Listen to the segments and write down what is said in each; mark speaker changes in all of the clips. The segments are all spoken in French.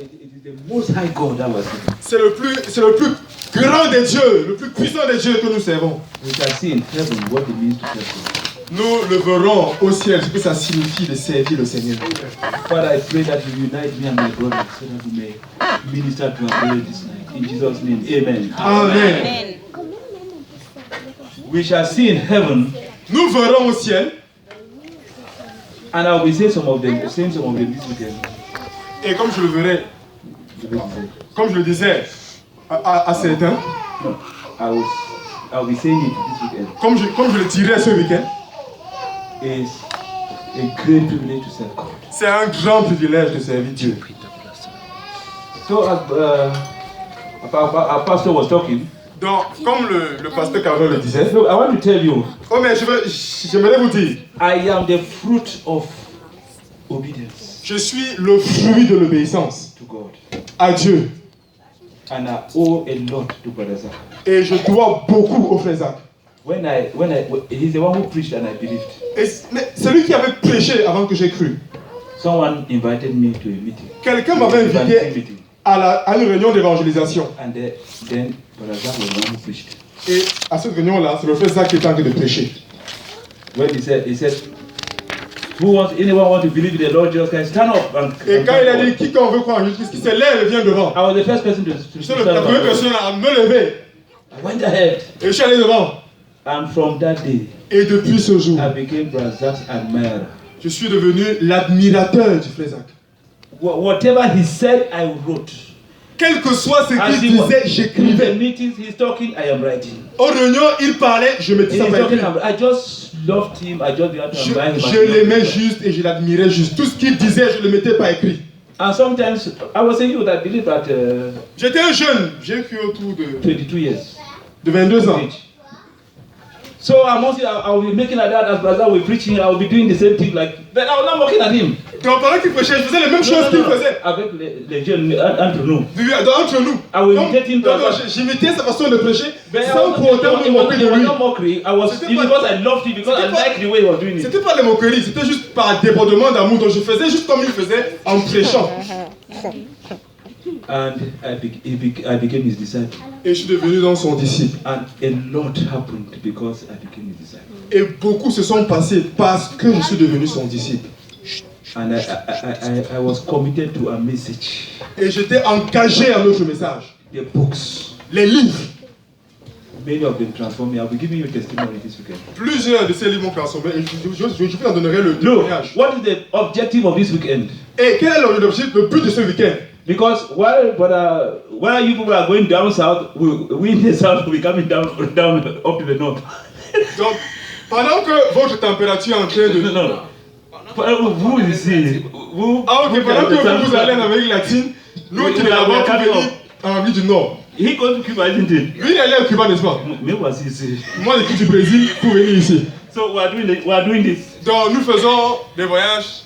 Speaker 1: it is the most high God that was seen.
Speaker 2: C'est le plus grand des dieux, le plus puissant des dieux que nous servons.
Speaker 1: We shall see in heaven what it means to serve God.
Speaker 2: Nous le verrons au ciel, ce que ça signifie de servir le Seigneur.
Speaker 1: Father, I pray that you unite me and my brothers so that we may minister to our brother this night. In Jesus' name, amen.
Speaker 2: Amen.
Speaker 1: We shall see in heaven,
Speaker 2: Nous verrons au ciel,
Speaker 1: and I will say some of them this weekend.
Speaker 2: et comme je le verrai, comme je le disais à certains,
Speaker 1: No, I will be saying it this weekend.
Speaker 2: comme je le dirai ce week-end,
Speaker 1: It's a great privilege to serve God.
Speaker 2: c'est un grand privilège de servir Dieu.
Speaker 1: So, our pastor was talking.
Speaker 2: Donc, comme le pasteur Calvin le disait,
Speaker 1: No, I want to tell you,
Speaker 2: oh mais j'aimerais vous dire,
Speaker 1: I am the fruit of obedience
Speaker 2: je suis le fruit de l'obéissance
Speaker 1: to God,
Speaker 2: à Dieu.
Speaker 1: and I owe a lot to Brother Zach.
Speaker 2: Et je dois beaucoup au frère Zach.
Speaker 1: He's the one who preached and I believed.
Speaker 2: Mais c'est lui qui avait prêché avant que j'ai cru.
Speaker 1: Someone invited me to a meeting.
Speaker 2: Quelqu'un m'avait invité à une réunion d'évangélisation.
Speaker 1: And then Brother Zach was the one who preached.
Speaker 2: Et à cette réunion-là, c'est le frère Zach qui était en train de prêcher.
Speaker 1: When he said, anyone want to believe in the Lord Jesus Christ, stand up.
Speaker 2: Et quand il a dit, quiconque veut croire en Jésus-Christ, qui se lève et vient devant.
Speaker 1: I was the first person to
Speaker 2: Je suis
Speaker 1: stand
Speaker 2: la première
Speaker 1: up.
Speaker 2: personne à me lever.
Speaker 1: I went ahead.
Speaker 2: Et je suis allé devant.
Speaker 1: And from that day,
Speaker 2: Et depuis ce jour,
Speaker 1: I became Brother Zach's admirer.
Speaker 2: je suis devenu l'admirateur du frère Zach.
Speaker 1: Whatever he said, I wrote.
Speaker 2: Quel que soit ce
Speaker 1: As
Speaker 2: qu'il
Speaker 1: he was
Speaker 2: disait,
Speaker 1: in the
Speaker 2: j'écrivais.
Speaker 1: meetings, he's talking, I am writing.
Speaker 2: Aux réunions, il parlait, je mettais ça
Speaker 1: He's
Speaker 2: par
Speaker 1: talking,
Speaker 2: écrit.
Speaker 1: I just loved him. I just began to admire him.
Speaker 2: Je l'aimais juste et je l'admirais juste. Tout ce qu'il disait, je le mettais par écrit.
Speaker 1: And sometimes I was a youth. I believe at
Speaker 2: J'étais un jeune, j'ai cru autour de
Speaker 1: 22 years.
Speaker 2: 22 ans.
Speaker 1: Age. So I will be making like that as Brother will preaching. I will be doing the same thing like, but I was not looking at him.
Speaker 2: Donc pendant qu'il prêchait, je faisais les mêmes choses qu'il faisait.
Speaker 1: Avec les jeunes entre nous.
Speaker 2: Entre nous.
Speaker 1: I will imitate him.
Speaker 2: J'imitais sa façon de prêcher
Speaker 1: But
Speaker 2: sans pour autant me moquer de lui.
Speaker 1: not mockery. I was because I loved him, because I liked the way he was doing it.
Speaker 2: C'était pas des moqueries, c'était juste par débordement d'amour. Donc je faisais juste comme il faisait en prêchant.
Speaker 1: And I became his disciple.
Speaker 2: Et je suis devenu dans son disciple.
Speaker 1: And a lot happened because I became his disciple.
Speaker 2: Et beaucoup se sont passés parce que je suis devenu son disciple.
Speaker 1: And I was committed to a message.
Speaker 2: Et j'étais engagé à notre message.
Speaker 1: The books.
Speaker 2: Les livres.
Speaker 1: Many of them transformed me. I'll be giving you a testimony this weekend.
Speaker 2: Plusieurs de ces livres m'ont transformé et je vous en donnerai le
Speaker 1: Look,
Speaker 2: témoignage.
Speaker 1: what is the objective of this weekend?
Speaker 2: Et quel est l'objectif, le but de ce week-end?
Speaker 1: Because while you people are going down south, we in the south will be coming down up to the north.
Speaker 2: Donc, pendant que votre température est en train de...
Speaker 1: Non. Vous ici, vous...
Speaker 2: Ah ok, pendant que vous allez en Amérique latine, nous qui là-bas pour venir en Amérique du Nord.
Speaker 1: He goes to Cuba, isn't it?
Speaker 2: Lui il est allé à Cuba, n'est-ce pas?
Speaker 1: Mais voici ici.
Speaker 2: Moi je suis du Brésil pour venir ici.
Speaker 1: So we are doing this.
Speaker 2: Donc nous faisons des voyages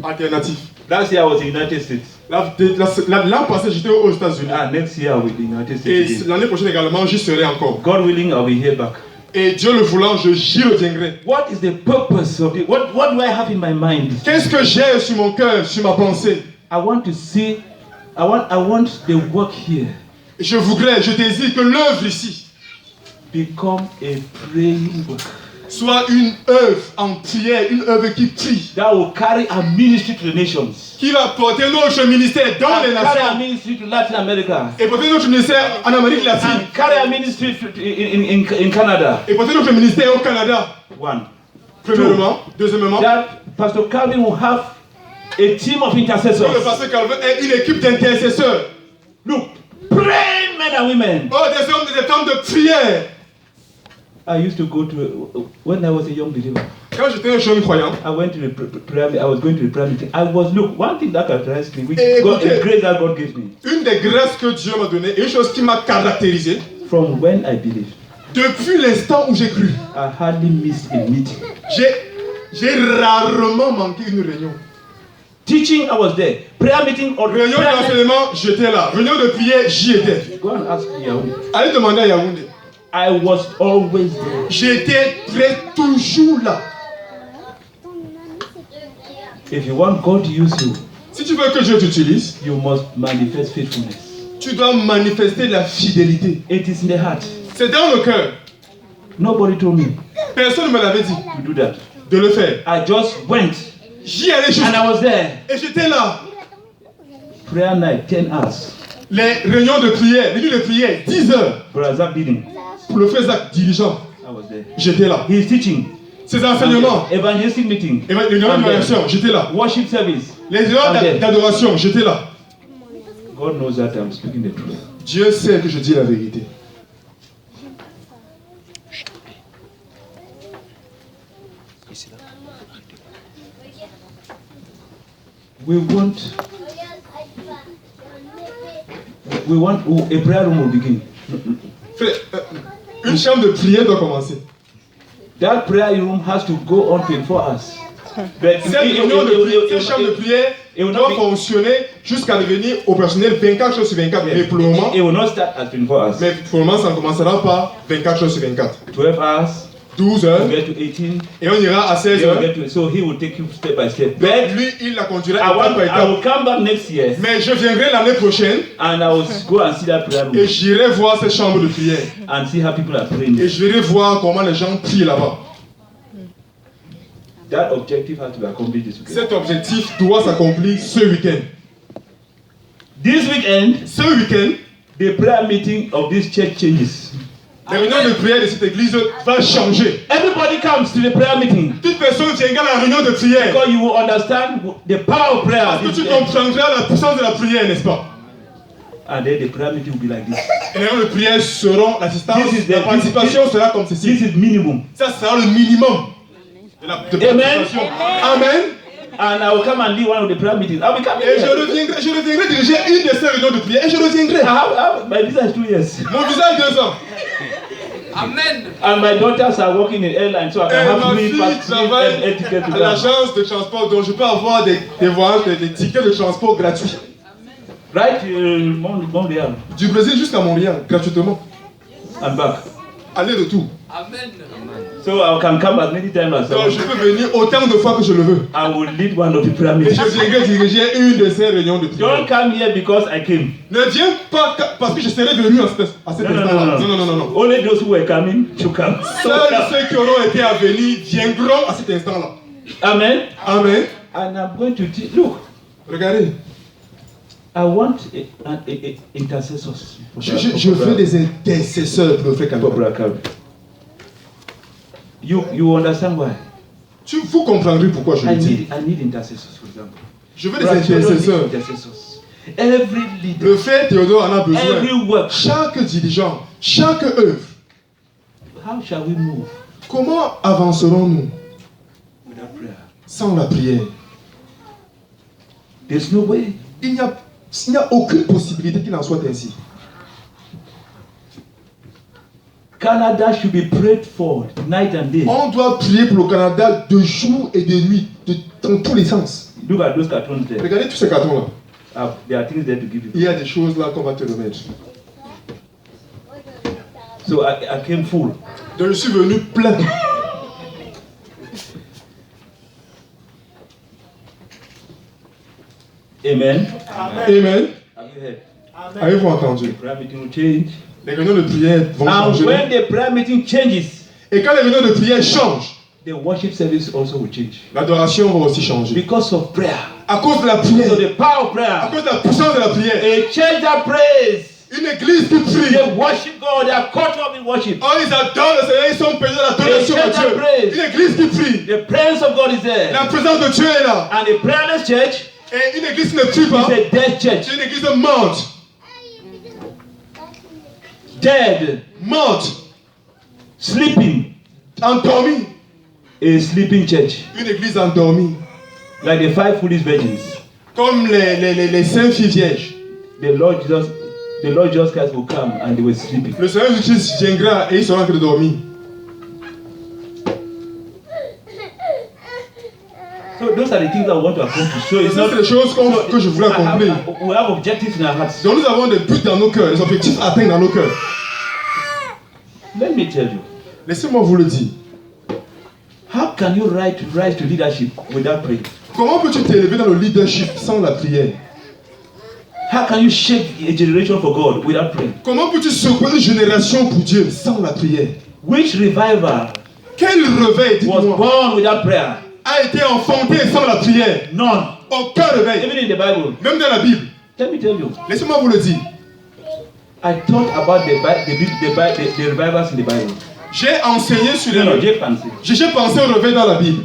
Speaker 2: alternatifs.
Speaker 1: Last year I was in the United States.
Speaker 2: L'an passé j'étais aux États-Unis.
Speaker 1: Next year I will be in the United States.
Speaker 2: Et
Speaker 1: Again.
Speaker 2: l'année prochaine également j'y serai encore.
Speaker 1: God willing, I'll be here back.
Speaker 2: Et Dieu le voulant, j'y reviendrai.
Speaker 1: What is the purpose of it? What do I have in my mind?
Speaker 2: Qu'est-ce que j'ai sur mon cœur, sur ma pensée?
Speaker 1: I want to see. I want the work here
Speaker 2: Je désire que l'œuvre ici
Speaker 1: become a praying work.
Speaker 2: Soit une œuvre en prière, une œuvre qui prie.
Speaker 1: That will carry a ministry to the nations.
Speaker 2: Qui va porter notre ministère dans les
Speaker 1: Carry a
Speaker 2: nations.
Speaker 1: ministry to Latin America.
Speaker 2: Et porter notre ministère en Amérique latine.
Speaker 1: And carry a ministry in Canada.
Speaker 2: Et porter notre ministère au Canada.
Speaker 1: One.
Speaker 2: Premièrement. Deuxièmement.
Speaker 1: That Pastor Calvin will have a team of intercessors.
Speaker 2: Que le pasteur Calvin ait une équipe d'intercesseurs.
Speaker 1: Look, praying men and women.
Speaker 2: Oh, des hommes et des femmes de prière.
Speaker 1: I used to go to when I was a young believer.
Speaker 2: Quand j'étais un jeune croyant,
Speaker 1: I went to the prayer. I was going to the prayer meeting. Look, one thing that characterized me, which
Speaker 2: Et
Speaker 1: God,
Speaker 2: écoutez,
Speaker 1: a grace that God gave me.
Speaker 2: une des grâces que Dieu m'a données, et une chose qui m'a caractérisé.
Speaker 1: From when I believed,
Speaker 2: Depuis l'instant où j'ai cru,
Speaker 1: I hardly missed a meeting.
Speaker 2: j'ai rarement manqué une réunion.
Speaker 1: Teaching, I was there. Prayer meeting or
Speaker 2: Réunion d'enseignement, j'étais là. Réunion de prière, j'y étais.
Speaker 1: Go and ask Yahweh.
Speaker 2: Allez demander à Yaoundé.
Speaker 1: I was always there.
Speaker 2: J'étais prêt toujours là.
Speaker 1: If you want God to use you,
Speaker 2: Si Si tu veux que Dieu t'utilise,
Speaker 1: you must manifest faithfulness.
Speaker 2: tu dois manifester la fidélité.
Speaker 1: It is in the heart.
Speaker 2: C'est dans le cœur.
Speaker 1: Nobody told me
Speaker 2: Personne ne me l'avait dit
Speaker 1: to do that.
Speaker 2: de le faire.
Speaker 1: I just went
Speaker 2: J'y allais juste
Speaker 1: and I was there.
Speaker 2: et j'étais là.
Speaker 1: Prayer night, 10 hours.
Speaker 2: Les réunions de prière, les nuits de prière, 10 heures.
Speaker 1: Brother Zach leading.
Speaker 2: Pour le frère Zach dirigeant,
Speaker 1: I was there.
Speaker 2: j'étais là.
Speaker 1: He is teaching.
Speaker 2: Ces enseignements,
Speaker 1: Evangelistic meeting.
Speaker 2: les réunions
Speaker 1: I'm there.
Speaker 2: d'adoration, j'étais là.
Speaker 1: Worship service.
Speaker 2: Les réunions
Speaker 1: I'm there.
Speaker 2: d'adoration, j'étais là.
Speaker 1: God knows that I'm speaking the truth.
Speaker 2: Dieu sait que je dis la vérité.
Speaker 1: We want a prayer room will begin.
Speaker 2: Frère, une chambre de prière doit commencer.
Speaker 1: That prayer room has to go on 24 hours. But
Speaker 2: Cette chambre de prière
Speaker 1: it will
Speaker 2: doit
Speaker 1: not be-
Speaker 2: fonctionner jusqu'à devenir opérationnel 24 jours sur 24. Mais pour le moment,
Speaker 1: it will not start at 24 hours.
Speaker 2: ça ne commencera pas 24 jours sur 24.
Speaker 1: 12 hours,
Speaker 2: 12
Speaker 1: we
Speaker 2: heures,
Speaker 1: get to 18,
Speaker 2: et on ira à 16
Speaker 1: then we
Speaker 2: heures.
Speaker 1: get to, so he will take you step by step.
Speaker 2: Donc,
Speaker 1: But
Speaker 2: lui, il la conduira
Speaker 1: I
Speaker 2: étape par
Speaker 1: will
Speaker 2: étape.
Speaker 1: come back next year
Speaker 2: Mais je viendrai l'année prochaine
Speaker 1: and I will go and see that prayer room
Speaker 2: et j'irai voir cette chambre de prière.
Speaker 1: and see how people are praying
Speaker 2: Et
Speaker 1: there.
Speaker 2: je vais voir comment les gens prient là-bas.
Speaker 1: That objective has to be accomplished this weekend.
Speaker 2: Cet objectif doit s'accomplir ce week-end.
Speaker 1: This weekend,
Speaker 2: Ce week-end,
Speaker 1: the prayer meeting of this church changes.
Speaker 2: la réunion de prière de cette église va changer.
Speaker 1: Everybody comes to the prayer meeting
Speaker 2: Toute personne viendra à la réunion de prière.
Speaker 1: because you will understand the power of prayer.
Speaker 2: Parce que tu comprendras la puissance de la prière, n'est-ce pas?
Speaker 1: And then the prayer meeting will be like this.
Speaker 2: Et les réunions de prière seront, l'assistance,
Speaker 1: This is the-
Speaker 2: la participation sera comme
Speaker 1: This
Speaker 2: ceci.
Speaker 1: is minimum.
Speaker 2: Ça sera le minimum de la
Speaker 1: Amen.
Speaker 2: participation. Amen.
Speaker 1: And I will come and lead one of the prayer meetings. I will come
Speaker 2: Et je
Speaker 1: here.
Speaker 2: reviendrai diriger une de ces réunions de prière. Et je reviendrai.
Speaker 1: My visa is 2 years.
Speaker 2: Mon visa est 2 ans.
Speaker 3: Amen.
Speaker 1: And my daughters are working in airline, so I
Speaker 2: Et
Speaker 1: can have
Speaker 2: ma
Speaker 1: free
Speaker 2: fille
Speaker 1: pass, free
Speaker 2: travaille
Speaker 1: ticket to
Speaker 2: à
Speaker 1: come.
Speaker 2: l'agence de transport, donc je peux avoir des voyages, des tickets de transport gratuits.
Speaker 1: Right, Montreal
Speaker 2: Du Brésil jusqu'à Montréal, gratuitement.
Speaker 1: and back.
Speaker 2: Aller-retour.
Speaker 3: Amen.
Speaker 1: So I can come as many times as I
Speaker 2: Donc
Speaker 1: want.
Speaker 2: je peux venir autant de fois que je le veux.
Speaker 1: I will lead one of the prayer
Speaker 2: Et
Speaker 1: meetings.
Speaker 2: je viendrai diriger une de ces réunions de prière.
Speaker 1: Don't come here because I came.
Speaker 2: Ne viens pas parce que je serai venu à cet
Speaker 1: No, no,
Speaker 2: instant-là.
Speaker 1: no, no.
Speaker 2: Non.
Speaker 1: Only those who were coming should come.
Speaker 2: Seuls ceux qui auront été à venir viendront à cet instant-là.
Speaker 1: Amen.
Speaker 2: Amen.
Speaker 1: And I'm going to teach. Look,
Speaker 2: Regardez,
Speaker 1: I want intercessors.
Speaker 2: je veux des intercesseurs pour le frère
Speaker 1: For
Speaker 2: Kalba.
Speaker 1: Brother Calvin. You understand why?
Speaker 2: Vous comprendrez pourquoi je le dis.
Speaker 1: I need intercessors, for example.
Speaker 2: Je veux des
Speaker 1: Brother Children need
Speaker 2: intercesseurs.
Speaker 1: intercessors. Every leader,
Speaker 2: Le frère Théodore en a besoin.
Speaker 1: every work.
Speaker 2: Chaque dirigeant, chaque œuvre.
Speaker 1: How shall we move
Speaker 2: Comment avancerons-nous
Speaker 1: without prayer?
Speaker 2: sans la prière?
Speaker 1: There's no way.
Speaker 2: Il n'y a aucune possibilité qu'il en soit ainsi.
Speaker 1: Canada should be prayed for night and day.
Speaker 2: On doit prier pour le Canada de jour et de nuit, dans tous les sens.
Speaker 1: Look at those cartoons there.
Speaker 2: Regardez tous ces cartons-là.
Speaker 1: There are things there to give you.
Speaker 2: Il y a des choses là qu'on va te remettre.
Speaker 1: So I came full.
Speaker 2: Donc je suis venu plein.
Speaker 1: Amen.
Speaker 2: Amen.
Speaker 1: Have you heard?
Speaker 2: Avez-vous entendu?
Speaker 1: The prayer meeting will change.
Speaker 2: Les réunions de prière vont
Speaker 1: And
Speaker 2: changer.
Speaker 1: when the prayer meeting changes,
Speaker 2: Et quand les réunions de prière changent,
Speaker 1: the worship service also will change.
Speaker 2: l'adoration va aussi changer.
Speaker 1: Because of prayer.
Speaker 2: À cause de la
Speaker 1: So
Speaker 2: prière,
Speaker 1: the power of
Speaker 2: à
Speaker 1: prayer.
Speaker 2: cause de la puissance de la prière,
Speaker 1: A church that prays.
Speaker 2: une église qui prie.
Speaker 1: They worship God. They are caught up in worship.
Speaker 2: Oh, ils adorent le Seigneur, ils sont payés de l'adoration
Speaker 1: Et
Speaker 2: à
Speaker 1: chacun
Speaker 2: Dieu.
Speaker 1: praise.
Speaker 2: Une église qui prie.
Speaker 1: The presence of God is there.
Speaker 2: La présence de Dieu est là.
Speaker 1: And a prayerless church
Speaker 2: Et une église qui ne prie pas,
Speaker 1: is a dead church.
Speaker 2: c'est une église morte.
Speaker 1: Dead.
Speaker 2: Morte.
Speaker 1: Sleeping.
Speaker 2: Endormie.
Speaker 1: A sleeping church.
Speaker 2: Une église endormie.
Speaker 1: Like the 5 foolish virgins.
Speaker 2: Comme les 5 filles vierges.
Speaker 1: The Lord Jesus Christ will come and they were sleeping.
Speaker 2: Le Seigneur Jésus viendra et ils seront en train de dormir.
Speaker 1: So those are the things I want to accomplish. So
Speaker 2: Et
Speaker 1: it's
Speaker 2: ça,
Speaker 1: not
Speaker 2: c'est les choses que je voulais accomplir.
Speaker 1: we have objectives in our hearts.
Speaker 2: Donc nous avons des buts dans nos cœurs, des objectifs à atteindre dans nos cœurs.
Speaker 1: Let me tell you.
Speaker 2: Laissez-moi vous le dire.
Speaker 1: How can you rise to leadership without praying?
Speaker 2: Comment peux-tu t'élever dans le leadership sans la prière?
Speaker 1: How can you shake a generation for God without praying?
Speaker 2: Comment peux-tu secouer une génération pour Dieu sans la prière?
Speaker 1: Which revival
Speaker 2: Quel réveil,
Speaker 1: was
Speaker 2: dites-moi,
Speaker 1: born without prayer?
Speaker 2: a été enfanté sans la prière?
Speaker 1: None.
Speaker 2: Aucun réveil.
Speaker 1: Even in the Bible.
Speaker 2: Même dans la Bible.
Speaker 1: Let me tell you.
Speaker 2: Laissez-moi vous le dire.
Speaker 1: I thought about the revivals in the Bible.
Speaker 2: J'ai enseigné sur les
Speaker 1: No, no,
Speaker 2: réveils.
Speaker 1: j'ai pensé.
Speaker 2: J'ai pensé au réveil dans la Bible.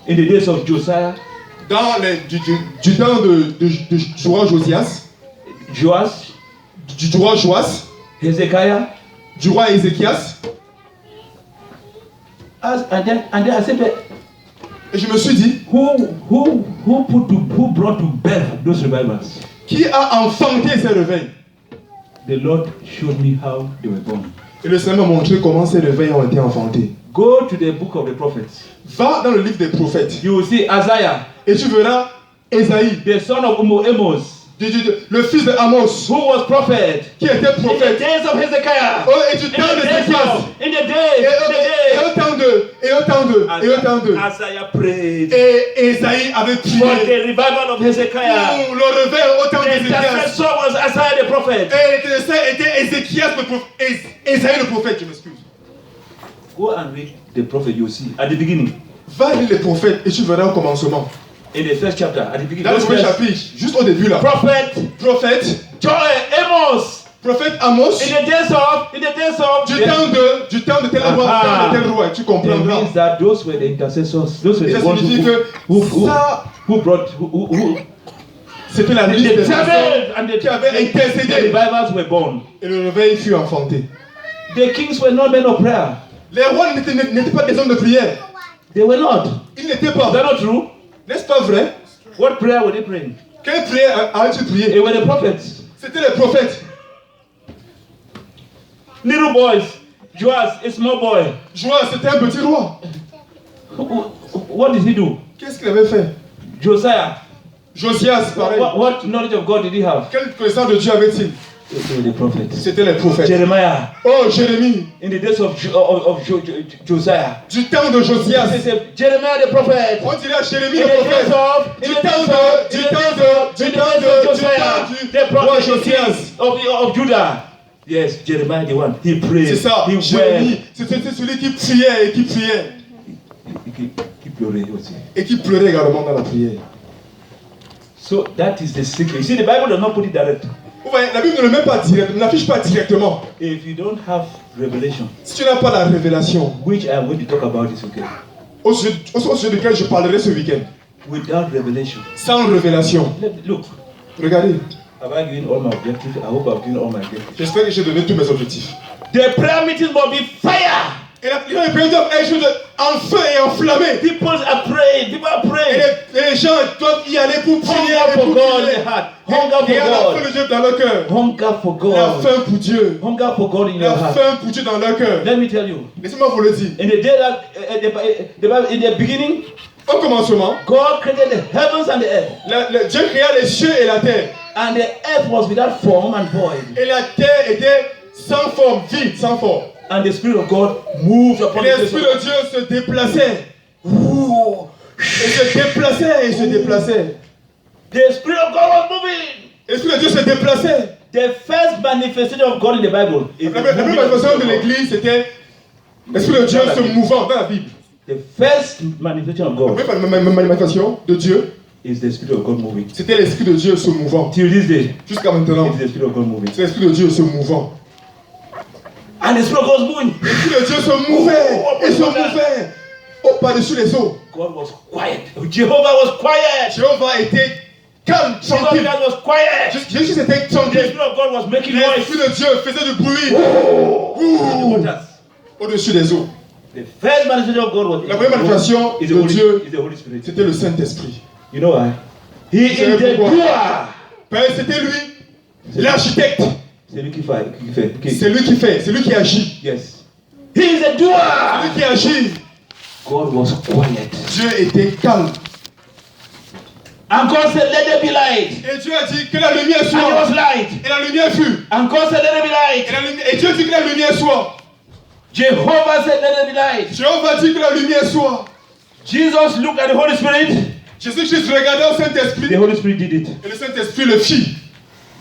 Speaker 1: In the days of Josiah,
Speaker 2: Dans du temps du roi Josias,
Speaker 1: Joash,
Speaker 2: du roi Joas,
Speaker 1: Hezekiah,
Speaker 2: du roi Ézéchias.
Speaker 1: and then I said, but
Speaker 2: Et je me suis dit,
Speaker 1: who brought to birth those revivals?
Speaker 2: qui a enfanté ces réveils?
Speaker 1: The Lord showed me how they were born.
Speaker 2: Et le Seigneur m'a montré comment ces réveils ont été enfantés.
Speaker 1: Go to the book of the prophets.
Speaker 2: Va dans le livre des prophètes
Speaker 1: You will see Isaiah,
Speaker 2: et tu verras Ésaïe,
Speaker 1: the son of Amos,
Speaker 2: le fils de Amos,
Speaker 1: who was prophet
Speaker 2: qui était
Speaker 1: in the
Speaker 2: prophète.
Speaker 1: days of Hezekiah.
Speaker 2: Oh, et du temps d'Ézéchias.
Speaker 1: In the days,
Speaker 2: Et au temps de.
Speaker 1: Isaiah prayed
Speaker 2: Et Ésaïe avait
Speaker 1: for
Speaker 2: prié.
Speaker 1: the revival of Hezekiah.
Speaker 2: Pour le réveil au temps
Speaker 1: The
Speaker 2: d'Ézéchias.
Speaker 1: intercessor was Isaiah the prophet.
Speaker 2: Et l'intercesseur était Ézéchias le prophète. Ésaïe le prophète, je m'excuse.
Speaker 1: Go and read the prophet, you see at the beginning.
Speaker 2: Va lire les prophètes et tu verras au commencement.
Speaker 1: In the first chapter, at the beginning.
Speaker 2: Dans le premier chapitre, juste au début là.
Speaker 1: Prophet
Speaker 2: Prophète,
Speaker 1: Amos.
Speaker 2: prophète Amos,
Speaker 1: In the days of
Speaker 2: du temps de tel roi, tu
Speaker 1: It
Speaker 2: comprendras.
Speaker 1: means that those were the intercessors. Those were
Speaker 2: Et ça
Speaker 1: the ones
Speaker 2: signifie que ça,
Speaker 1: who brought
Speaker 2: c'était la liste
Speaker 1: the
Speaker 2: des personnes
Speaker 1: servants and
Speaker 2: qui avaient
Speaker 1: the
Speaker 2: intercédé.
Speaker 1: revivals were born.
Speaker 2: Et le réveil fut enfanté.
Speaker 1: The kings were not men of prayer.
Speaker 2: Les rois n'étaient pas des hommes de prière.
Speaker 1: They were not.
Speaker 2: Ils n'étaient
Speaker 1: Is
Speaker 2: pas.
Speaker 1: that not true?
Speaker 2: N'est-ce pas vrai?
Speaker 1: What prayer were they praying?
Speaker 2: Quelle prière as-tu prié?
Speaker 1: They were the prophets.
Speaker 2: C'était les prophètes.
Speaker 1: Little boys. Joas, a small boy.
Speaker 2: Joas, c'était un petit roi.
Speaker 1: What did he do?
Speaker 2: Qu'est-ce qu'il avait fait?
Speaker 1: Josiah.
Speaker 2: Josias, pareil.
Speaker 1: What knowledge of God did he have?
Speaker 2: Quelle connaissance de Dieu avait-il?
Speaker 1: They were the prophets.
Speaker 2: C'était les prophètes.
Speaker 1: Jeremiah.
Speaker 2: Oh, Jérémie,
Speaker 1: In the days of Josiah.
Speaker 2: du temps de Josias.
Speaker 1: They said, Jeremiah the prophet.
Speaker 2: On dirait Jérémie
Speaker 1: In
Speaker 2: le
Speaker 1: the days
Speaker 2: prophète.
Speaker 1: of
Speaker 2: Du roi Josias.
Speaker 1: of Judah. Yes, Jeremiah the one. He prayed.
Speaker 2: C'est ça,
Speaker 1: He
Speaker 2: Jérémie.
Speaker 1: wept.
Speaker 2: C'était celui qui priait et qui priait.
Speaker 1: He pleurait aussi.
Speaker 2: Et qui pleurait également dans la prière.
Speaker 1: So that is the secret. You see, the Bible does not put it direct.
Speaker 2: Vous voyez, la Bible ne le met pas direct, ne l'affiche pas directement.
Speaker 1: If you don't have revelation,
Speaker 2: Si tu n'as pas la révélation,
Speaker 1: which I am going to talk about this weekend,
Speaker 2: au sujet duquel je parlerai ce week-end,
Speaker 1: without revelation,
Speaker 2: sans révélation,
Speaker 1: look,
Speaker 2: regardez,
Speaker 1: have I given all my objectives? I hope I've given all my objectives.
Speaker 2: j'espère que j'ai donné tous mes objectifs.
Speaker 1: The prayer meetings must be fire.
Speaker 2: Et la prière doit être en feu et enflammée.
Speaker 1: People are praying. People are
Speaker 2: Et
Speaker 1: praying.
Speaker 2: les gens doivent y aller pour prier
Speaker 1: Hunger
Speaker 2: et
Speaker 1: for
Speaker 2: pour
Speaker 1: God in
Speaker 2: prier.
Speaker 1: the heart. Hunger
Speaker 2: Et à la
Speaker 1: for
Speaker 2: faim de
Speaker 1: God.
Speaker 2: Dieu dans leur cœur.
Speaker 1: Hunger for
Speaker 2: La
Speaker 1: God.
Speaker 2: faim pour Dieu.
Speaker 1: Hunger for God in
Speaker 2: La
Speaker 1: your heart.
Speaker 2: faim pour Dieu dans leur cœur.
Speaker 1: Let me tell you.
Speaker 2: Laissez-moi vous le dire.
Speaker 1: In the day that in the beginning,
Speaker 2: Au commencement,
Speaker 1: God created the heavens and the earth,
Speaker 2: Dieu créa les cieux et la terre.
Speaker 1: and the earth was without form and void,
Speaker 2: Et la terre était sans forme, vide, sans forme.
Speaker 1: and the Spirit of God moved
Speaker 2: Et
Speaker 1: upon the face
Speaker 2: l'Esprit
Speaker 1: of
Speaker 2: de Dieu se déplaçait. Ouh. Et se déplaçait et se déplaçait.
Speaker 1: the Spirit of God was moving.
Speaker 2: L'Esprit de Dieu se déplaçait.
Speaker 1: The first manifestation of God in the Bible is
Speaker 2: La première manifestation de l'Église, c'était l'Esprit de Dieu se mouvant dans la Bible.
Speaker 1: The first manifestation of God
Speaker 2: La première manifestation de Dieu,
Speaker 1: is the Spirit of God moving.
Speaker 2: c'était l'Esprit de Dieu se mouvant.
Speaker 1: Till this day,
Speaker 2: Jusqu'à maintenant,
Speaker 1: it's the Spirit of God moving.
Speaker 2: c'est l'Esprit de Dieu se mouvant.
Speaker 1: And the Spirit of God was moving.
Speaker 2: L'Esprit de Dieu se mouvait et se mouvait par-dessus les eaux.
Speaker 1: God was quiet. Jehovah was quiet.
Speaker 2: Jéhovah était calme,
Speaker 1: Jesus
Speaker 2: tranquille.
Speaker 1: Christ was quiet.
Speaker 2: Jésus était
Speaker 1: The
Speaker 2: tranquille.
Speaker 1: Spirit of God was making
Speaker 2: L'Esprit
Speaker 1: noise.
Speaker 2: de Dieu faisait du bruit
Speaker 1: In the waters.
Speaker 2: au-dessus des eaux.
Speaker 1: The first manifestation of God was
Speaker 2: La première manifestation
Speaker 1: is
Speaker 2: de
Speaker 1: the
Speaker 2: Dieu,
Speaker 1: Holy, is the Holy Spirit.
Speaker 2: c'était le Saint-Esprit.
Speaker 1: You know why? He is
Speaker 2: savez
Speaker 1: the
Speaker 2: pourquoi?
Speaker 1: doer.
Speaker 2: Parce que c'était lui, l'architecte.
Speaker 1: C'est lui qui fait.
Speaker 2: C'est lui qui fait, c'est lui qui agit.
Speaker 1: Yes. He is the
Speaker 2: C'est
Speaker 1: doer.
Speaker 2: lui qui agit.
Speaker 1: God was quiet.
Speaker 2: Dieu était calme.
Speaker 1: And God said, let there be light.
Speaker 2: Et Dieu a dit que la lumière
Speaker 1: And there was
Speaker 2: soit.
Speaker 1: light.
Speaker 2: Et la lumière fut.
Speaker 1: And God said, let there be light.
Speaker 2: Et Dieu dit que la lumière soit.
Speaker 1: Jehovah said, let there be light.
Speaker 2: Jéhovah dit que la lumière soit.
Speaker 1: Jesus looked at the Holy Spirit.
Speaker 2: Jésus-Christ regardait au
Speaker 1: The
Speaker 2: Saint-Esprit
Speaker 1: Holy Spirit did it.
Speaker 2: et le Saint-Esprit le fit.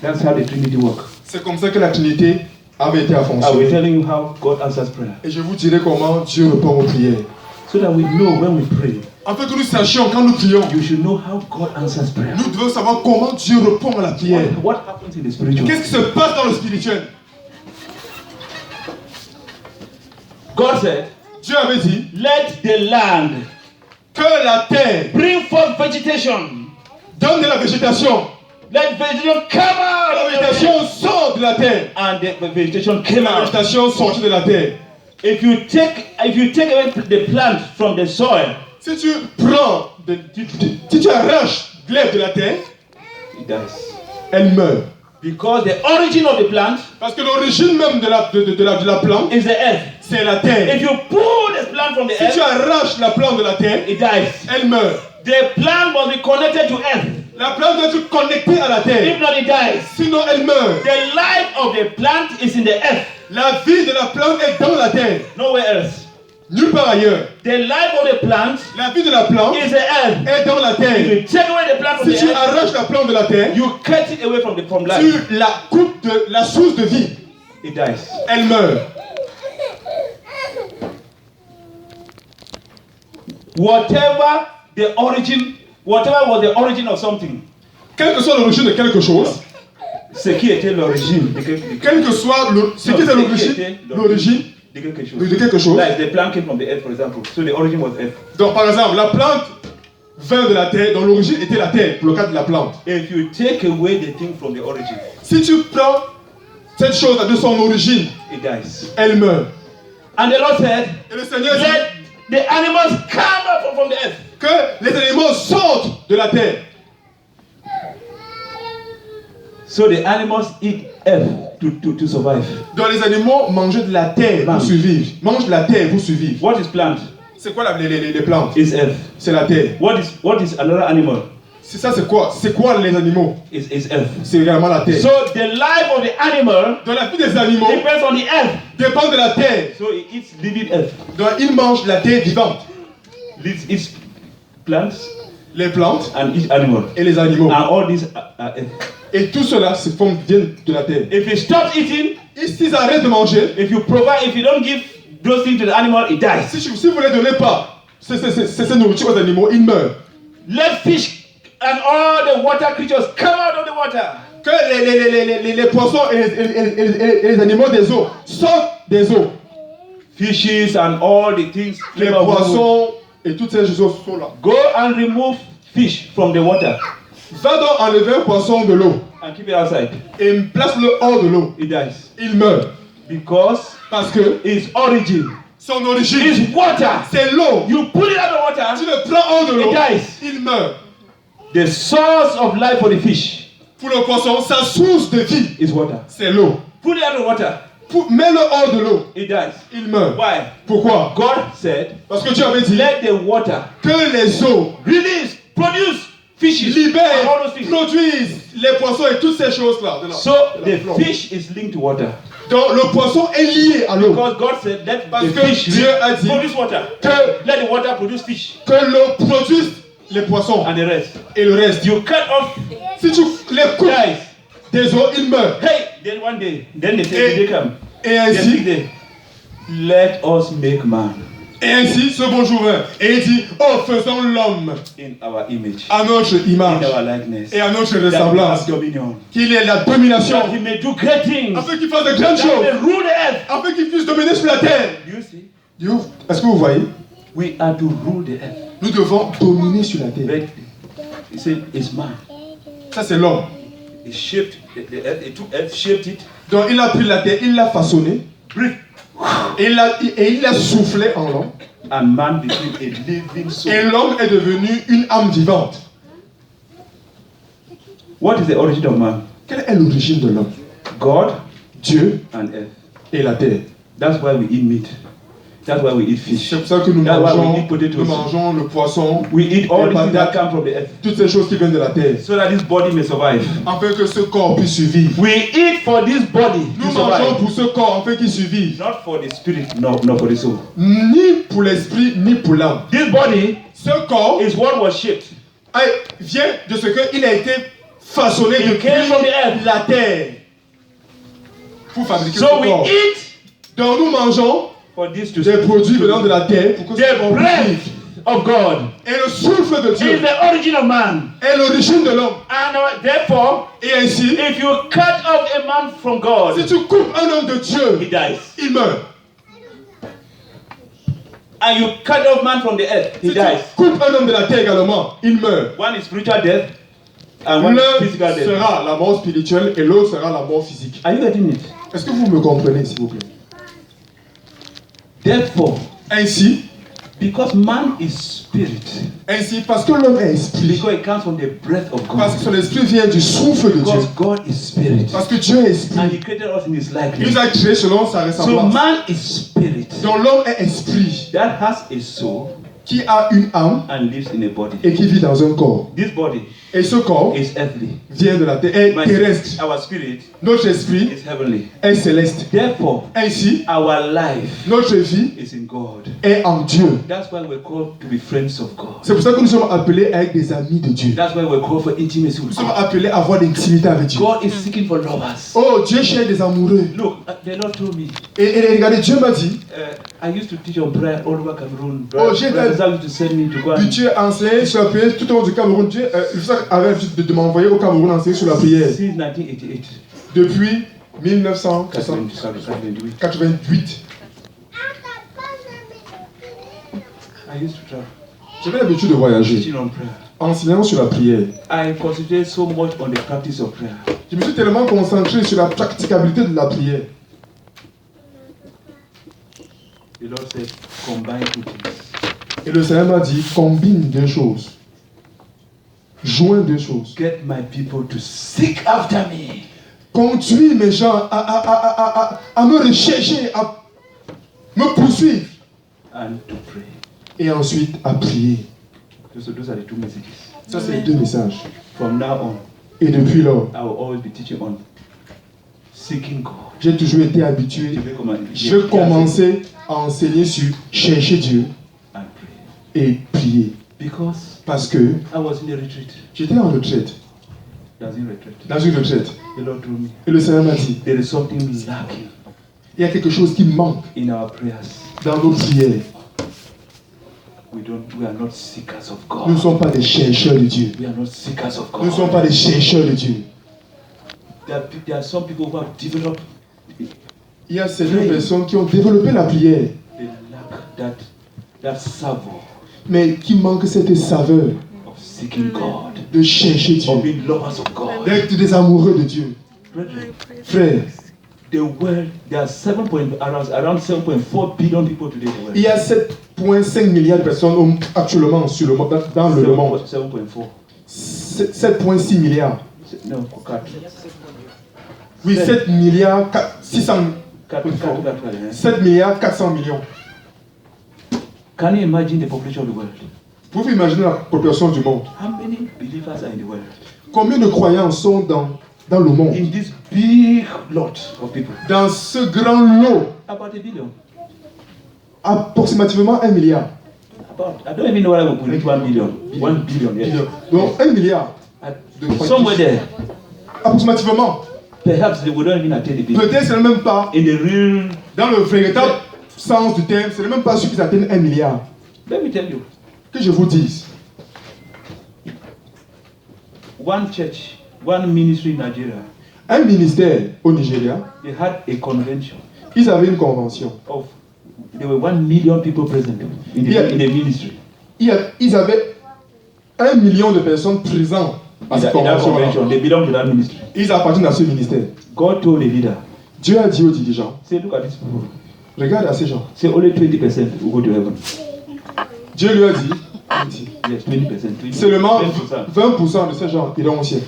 Speaker 1: That's how the Trinity works.
Speaker 2: C'est comme ça que la Trinité avait été à
Speaker 1: I will
Speaker 2: fonctionner.
Speaker 1: telling you how God answers prayer.
Speaker 2: Et je vous dirai comment Dieu répond aux prières.
Speaker 1: So that we know when we pray,
Speaker 2: Afin que nous sachions quand nous prions,
Speaker 1: you should know how God answers prayer.
Speaker 2: nous devons savoir comment Dieu répond à la prière.
Speaker 1: What happens in the spiritual?
Speaker 2: Qu'est-ce qui se passe dans le spirituel?
Speaker 1: God said,
Speaker 2: Dieu avait dit
Speaker 1: let the land
Speaker 2: que la terre
Speaker 1: bring forth vegetation.
Speaker 2: donne de la végétation.
Speaker 1: Let vegetation come out
Speaker 2: La
Speaker 1: of the earth.
Speaker 2: végétation sort de la terre.
Speaker 1: And the vegetation came
Speaker 2: La
Speaker 1: out.
Speaker 2: végétation sortit de la terre.
Speaker 1: If you take away the plant from the soil,
Speaker 2: Si tu prends, si tu arraches l'herbe de la terre,
Speaker 1: it dies.
Speaker 2: elle meurt.
Speaker 1: Because the origin of the plant
Speaker 2: Parce que l'origine même de la plante,
Speaker 1: is the earth.
Speaker 2: c'est la terre.
Speaker 1: If you pull the plant from the
Speaker 2: Si tu
Speaker 1: earth,
Speaker 2: arraches la plante de la terre,
Speaker 1: it dies.
Speaker 2: elle meurt.
Speaker 1: The plant must be connected to earth.
Speaker 2: La plante doit être connectée à la terre.
Speaker 1: If not, it dies.
Speaker 2: Sinon, elle meurt.
Speaker 1: The life of the plant is in the earth,
Speaker 2: La vie de la plante est dans la terre.
Speaker 1: nowhere else.
Speaker 2: Nulle part ailleurs.
Speaker 1: The life of the plant
Speaker 2: La vie de la plante
Speaker 1: is the earth.
Speaker 2: est dans la
Speaker 1: If
Speaker 2: terre.
Speaker 1: you take away the plant from
Speaker 2: Si
Speaker 1: the
Speaker 2: tu
Speaker 1: earth,
Speaker 2: arraches la plante de la terre,
Speaker 1: you cut it away from life.
Speaker 2: tu la coupes de la source de vie.
Speaker 1: It dies.
Speaker 2: Elle meurt.
Speaker 1: Whatever was the origin of something,
Speaker 2: Quelle que soit l'origine de quelque chose,
Speaker 1: ce qui était l'origine
Speaker 2: quelle que soit ce qui était l'origine
Speaker 1: de quelque chose.
Speaker 2: de quelque chose.
Speaker 1: Like the plant came from the earth, for example. So the origin was earth.
Speaker 2: Donc par exemple, la plante vint de la terre, dont l'origine était la terre, pour le cas de la plante.
Speaker 1: If you take away the thing from the origin,
Speaker 2: Si tu prends cette chose de son origine,
Speaker 1: it dies.
Speaker 2: elle meurt.
Speaker 1: And the Lord said,
Speaker 2: Et le Seigneur dit
Speaker 1: let the animals come up from the earth.
Speaker 2: que les animaux sortent de la terre.
Speaker 1: So the animals eat earth to survive.
Speaker 2: Donc les animaux mangent de la terre pour survivre. Mangent de la terre pour survivre.
Speaker 1: What is plant?
Speaker 2: C'est quoi les plantes?
Speaker 1: Is earth.
Speaker 2: C'est la terre.
Speaker 1: What is another animal?
Speaker 2: C'est ça, c'est quoi? C'est quoi les animaux?
Speaker 1: Is earth.
Speaker 2: C'est également la terre.
Speaker 1: So the life of the animal
Speaker 2: Donc la vie des animaux
Speaker 1: depends on the earth.
Speaker 2: dépend de la terre.
Speaker 1: So it eats living earth.
Speaker 2: Donc ils mangent la terre vivante.
Speaker 1: It eats plants
Speaker 2: Les plantes
Speaker 1: and each animal.
Speaker 2: et les animaux.
Speaker 1: And all these are earth.
Speaker 2: Et tout cela viennent de la terre.
Speaker 1: If you stop eating,
Speaker 2: Et s'ils arrêtent de manger,
Speaker 1: if you don't give those things to the animal, it dies.
Speaker 2: si vous ne les donnez pas cette nourriture aux animaux, ils meurent.
Speaker 1: Let fish and all the water creatures come out of the water.
Speaker 2: Que les poissons et les animaux des eaux sortent des eaux.
Speaker 1: Fishes and all the things.
Speaker 2: Les poissons et toutes ces choses sont là.
Speaker 1: Go and remove fish from the water
Speaker 2: Va donc enlever un poisson de l'eau
Speaker 1: and keep it outside.
Speaker 2: et place-le hors de l'eau.
Speaker 1: It dies.
Speaker 2: Il meurt.
Speaker 1: Because
Speaker 2: Parce que
Speaker 1: its origin
Speaker 2: son origine,
Speaker 1: is water.
Speaker 2: c'est l'eau.
Speaker 1: You put it out of
Speaker 2: Tu
Speaker 1: water,
Speaker 2: le prends hors de l'eau,
Speaker 1: it dies.
Speaker 2: il meurt.
Speaker 1: The source of life for the fish
Speaker 2: Pour le poisson, sa source de vie,
Speaker 1: is water.
Speaker 2: c'est l'eau.
Speaker 1: Put it out of water,
Speaker 2: Mets-le hors de l'eau,
Speaker 1: it dies.
Speaker 2: il meurt.
Speaker 1: Why?
Speaker 2: Pourquoi?
Speaker 1: God said,
Speaker 2: Parce que Dieu avait dit
Speaker 1: let the water
Speaker 2: que les eaux
Speaker 1: produce fishes and
Speaker 2: libèrent,
Speaker 1: all those things.
Speaker 2: produisent les poissons et toutes ces choses-là.
Speaker 1: So the fish is linked to water.
Speaker 2: Donc le poisson est lié à l'eau.
Speaker 1: Because God said, let
Speaker 2: Parce
Speaker 1: the
Speaker 2: que
Speaker 1: fish
Speaker 2: Dieu a dit
Speaker 1: produce water.
Speaker 2: que,
Speaker 1: Let the water produce fish
Speaker 2: que l'eau produise les poissons
Speaker 1: and the rest.
Speaker 2: et le reste.
Speaker 1: You cut off,
Speaker 2: Si tu les coupes
Speaker 1: guys.
Speaker 2: des eaux, ils meurent.
Speaker 1: Hey, then one day, then the day come.
Speaker 2: Et
Speaker 1: The
Speaker 2: ainsi,
Speaker 1: sixth day, let us make man
Speaker 2: ce bon jour vint. Et il dit, oh, faisons l'homme
Speaker 1: in our image,
Speaker 2: à notre
Speaker 1: in
Speaker 2: image
Speaker 1: our likeness,
Speaker 2: et à notre
Speaker 1: that we
Speaker 2: ressemblance.
Speaker 1: have dominion,
Speaker 2: Qu'il ait la domination,
Speaker 1: that he may do great things,
Speaker 2: afin qu'il fasse de grandes
Speaker 1: that he may
Speaker 2: choses,
Speaker 1: rule the earth.
Speaker 2: afin qu'il puisse dominer sur la terre.
Speaker 1: Do you see?
Speaker 2: Est-ce que vous voyez?
Speaker 1: We are to rule the earth.
Speaker 2: Nous devons dominer sur la terre.
Speaker 1: But he said, it's man.
Speaker 2: Ça, c'est l'homme.
Speaker 1: He shaped the earth, he took earth, shaped it,
Speaker 2: Donc, il a pris la terre, il l'a façonnée,
Speaker 1: breathed,
Speaker 2: et il a soufflé en l'homme.
Speaker 1: and man became a living soul.
Speaker 2: Et l'homme est devenu une âme vivante.
Speaker 1: What is the origin of man?
Speaker 2: Quelle est l'origine de l'homme?
Speaker 1: God
Speaker 2: Dieu
Speaker 1: and earth.
Speaker 2: et la terre.
Speaker 1: That's why we eat meat. That's why we eat fish.
Speaker 2: C'est pour ça que nous
Speaker 1: That's why we
Speaker 2: mangeons,
Speaker 1: eat potatoes.
Speaker 2: nous mangeons le poisson,
Speaker 1: We eat all
Speaker 2: les
Speaker 1: these things that
Speaker 2: patates,
Speaker 1: come from the earth,
Speaker 2: toutes ces choses qui viennent de la terre,
Speaker 1: so that this body may survive.
Speaker 2: afin que ce corps puisse survivre.
Speaker 1: We eat for this body to
Speaker 2: Nous mangeons
Speaker 1: survive,
Speaker 2: pour ce corps afin qu'il survive.
Speaker 1: not for the spirit, no for the soul.
Speaker 2: Ni pour l'esprit, ni pour l'âme.
Speaker 1: This body
Speaker 2: Ce corps
Speaker 1: is what was shaped.
Speaker 2: vient de ce qu'il a été façonné
Speaker 1: It
Speaker 2: depuis
Speaker 1: came from the earth.
Speaker 2: la terre pour fabriquer
Speaker 1: So
Speaker 2: ce
Speaker 1: we
Speaker 2: corps.
Speaker 1: eat
Speaker 2: Donc nous mangeons
Speaker 1: for this to
Speaker 2: des produits venant de la terre pour que ce
Speaker 1: The
Speaker 2: corps puisse
Speaker 1: breath
Speaker 2: vivre.
Speaker 1: of God
Speaker 2: Et le souffle de
Speaker 1: is
Speaker 2: Dieu
Speaker 1: the origin of man.
Speaker 2: est l'origine de l'homme.
Speaker 1: And therefore,
Speaker 2: Et ainsi,
Speaker 1: if you cut off a man from God,
Speaker 2: si tu coupes un homme de
Speaker 1: he
Speaker 2: Dieu,
Speaker 1: dies.
Speaker 2: il meurt.
Speaker 1: And you cut off man from the earth, he
Speaker 2: Si tu
Speaker 1: dies.
Speaker 2: coupes un homme de la terre également, il meurt.
Speaker 1: One is spiritual death and one is
Speaker 2: L'un
Speaker 1: physical death.
Speaker 2: sera la mort spirituelle et l'autre sera la mort physique.
Speaker 1: Are you getting it?
Speaker 2: Est-ce que vous me comprenez, s'il vous plaît?
Speaker 1: Therefore,
Speaker 2: Ainsi,
Speaker 1: because man is spirit,
Speaker 2: parce que l'homme est esprit,
Speaker 1: because it comes from the breath of
Speaker 2: parce que
Speaker 1: God,
Speaker 2: son esprit vient du souffle de Dieu,
Speaker 1: because God is spirit,
Speaker 2: parce que Dieu est
Speaker 1: and
Speaker 2: esprit,
Speaker 1: He created us in His
Speaker 2: il
Speaker 1: likeness.
Speaker 2: nous a créé selon sa
Speaker 1: So
Speaker 2: ressemblance.
Speaker 1: man is spirit
Speaker 2: Donc l'homme est esprit,
Speaker 1: that has a soul
Speaker 2: qui a une âme
Speaker 1: and lives in a body.
Speaker 2: et qui vit dans un corps.
Speaker 1: This body
Speaker 2: Et ce corps
Speaker 1: is earthly.
Speaker 2: vient de la terre, est
Speaker 1: My-
Speaker 2: terrestre.
Speaker 1: Our spirit
Speaker 2: Notre esprit
Speaker 1: is heavenly.
Speaker 2: est céleste.
Speaker 1: Therefore,
Speaker 2: Ainsi,
Speaker 1: our life
Speaker 2: notre vie
Speaker 1: is in God.
Speaker 2: est en Dieu.
Speaker 1: That's why we're called to be friends of God.
Speaker 2: C'est pour ça que nous sommes appelés à être des amis de Dieu.
Speaker 1: That's why we're called for intimacy
Speaker 2: Nous
Speaker 1: with
Speaker 2: sommes
Speaker 1: God.
Speaker 2: appelés à avoir l'intimité avec Dieu.
Speaker 1: God is seeking for lovers.
Speaker 2: Oh, Dieu cherche des amoureux.
Speaker 1: Look, the Lord told me,
Speaker 2: Et regardez, Dieu m'a dit,
Speaker 1: I used to teach on prayer all over Cameroon.
Speaker 2: Oh, j'ai
Speaker 1: Brother Zach used to send me to go
Speaker 2: puis
Speaker 1: and
Speaker 2: Dieu a enseigné sur la prière tout au long du Cameroun. Dieu avait l'habitude de m'envoyer au Cameroun enseigner sur la prière
Speaker 1: since 1988.
Speaker 2: depuis 1988.
Speaker 1: 88. I used to travel,
Speaker 2: J'avais l'habitude de voyager,
Speaker 1: teaching on prayer.
Speaker 2: enseignant sur la prière.
Speaker 1: I concentrated so much on the practice of prayer.
Speaker 2: Je me suis tellement concentré sur la praticabilité de la prière.
Speaker 1: The Lord said, combine two things.
Speaker 2: Et le Seigneur m'a dit, combine deux choses. Joins deux choses.
Speaker 1: Get my people to seek after me.
Speaker 2: Conduis mes gens à me rechercher, à me poursuivre.
Speaker 1: And to pray.
Speaker 2: Et ensuite à prier.
Speaker 1: So those are the two messages.
Speaker 2: Ça, c'est les deux messages.
Speaker 1: From now on,
Speaker 2: Et depuis lors,
Speaker 1: I will always be teaching on seeking God.
Speaker 2: j'ai toujours été habitué. Je vais commencer à enseigner sur chercher Dieu
Speaker 1: and pray.
Speaker 2: et prier.
Speaker 1: Because
Speaker 2: Parce que
Speaker 1: I was in a retreat.
Speaker 2: j'étais en retraite,
Speaker 1: That's in retreat.
Speaker 2: dans une retraite.
Speaker 1: The Lord told me
Speaker 2: Et le Seigneur m'a dit,
Speaker 1: there is something lacking
Speaker 2: il y a quelque chose qui manque
Speaker 1: in our prayers.
Speaker 2: dans nos prières.
Speaker 1: We are not seekers of
Speaker 2: Nous ne
Speaker 1: God.
Speaker 2: sommes pas des chercheurs de Dieu.
Speaker 1: We are not seekers of
Speaker 2: Nous ne sommes
Speaker 1: God.
Speaker 2: pas des chercheurs de Dieu.
Speaker 1: There are some people who have developed
Speaker 2: Il y a certaines personnes qui ont développé la prière,
Speaker 1: they lack that savor
Speaker 2: mais qui manquent cette saveur
Speaker 1: of seeking God,
Speaker 2: de chercher Dieu,
Speaker 1: of being lovers of God.
Speaker 2: d'être des amoureux de Dieu.
Speaker 1: Brethren,
Speaker 2: Frère,
Speaker 1: the world, there are around 7.4 billion people today in the world.
Speaker 2: il y a 7,5 milliards de personnes actuellement sur le monde, dans le monde.
Speaker 1: 7.4.
Speaker 2: 7,6 milliards.
Speaker 1: No, 4.
Speaker 2: Oui, 7 milliards 600.
Speaker 1: 4.
Speaker 2: 7 milliards 400 millions.
Speaker 1: Can you imagine the population of the world?
Speaker 2: Vous pouvez imaginer la population du monde.
Speaker 1: How many believers are in the world?
Speaker 2: Combien de croyants sont dans le monde?
Speaker 1: In this big lot of people.
Speaker 2: Dans ce grand lot,
Speaker 1: About a billion.
Speaker 2: approximativement 1 milliard.
Speaker 1: I don't even know whether we could reach 1 billion. 1 billion, yes.
Speaker 2: Donc 1 milliard.
Speaker 1: Somewhere there.
Speaker 2: Approximativement.
Speaker 1: Perhaps they would not even attain the billion.
Speaker 2: Peut-être ce n'est même pas,
Speaker 1: In the real,
Speaker 2: dans le véritable sens du terme, ce n'est même pas ceux qui atteignent 1 milliard.
Speaker 1: let me tell you,
Speaker 2: Que je vous dise,
Speaker 1: one church, one ministry in Nigeria,
Speaker 2: un ministère au Nigeria,
Speaker 1: they had a convention
Speaker 2: ils avaient une convention.
Speaker 1: of, there were 1 million people present in the ministry.
Speaker 2: Ils avaient 1 million de personnes présentes à
Speaker 1: In
Speaker 2: cette
Speaker 1: that
Speaker 2: convention.
Speaker 1: convention, they belong to that ministry.
Speaker 2: Ils appartiennent à ce ministère.
Speaker 1: God told the leader,
Speaker 2: Dieu a dit aux dirigeants,
Speaker 1: say, look at these people.
Speaker 2: regarde à ces gens.
Speaker 1: Say only 20% will go to heaven.
Speaker 2: Dieu lui a dit,
Speaker 1: Yes, 20%.
Speaker 2: seulement
Speaker 1: 20%.
Speaker 2: 20% de ces gens iront au ciel.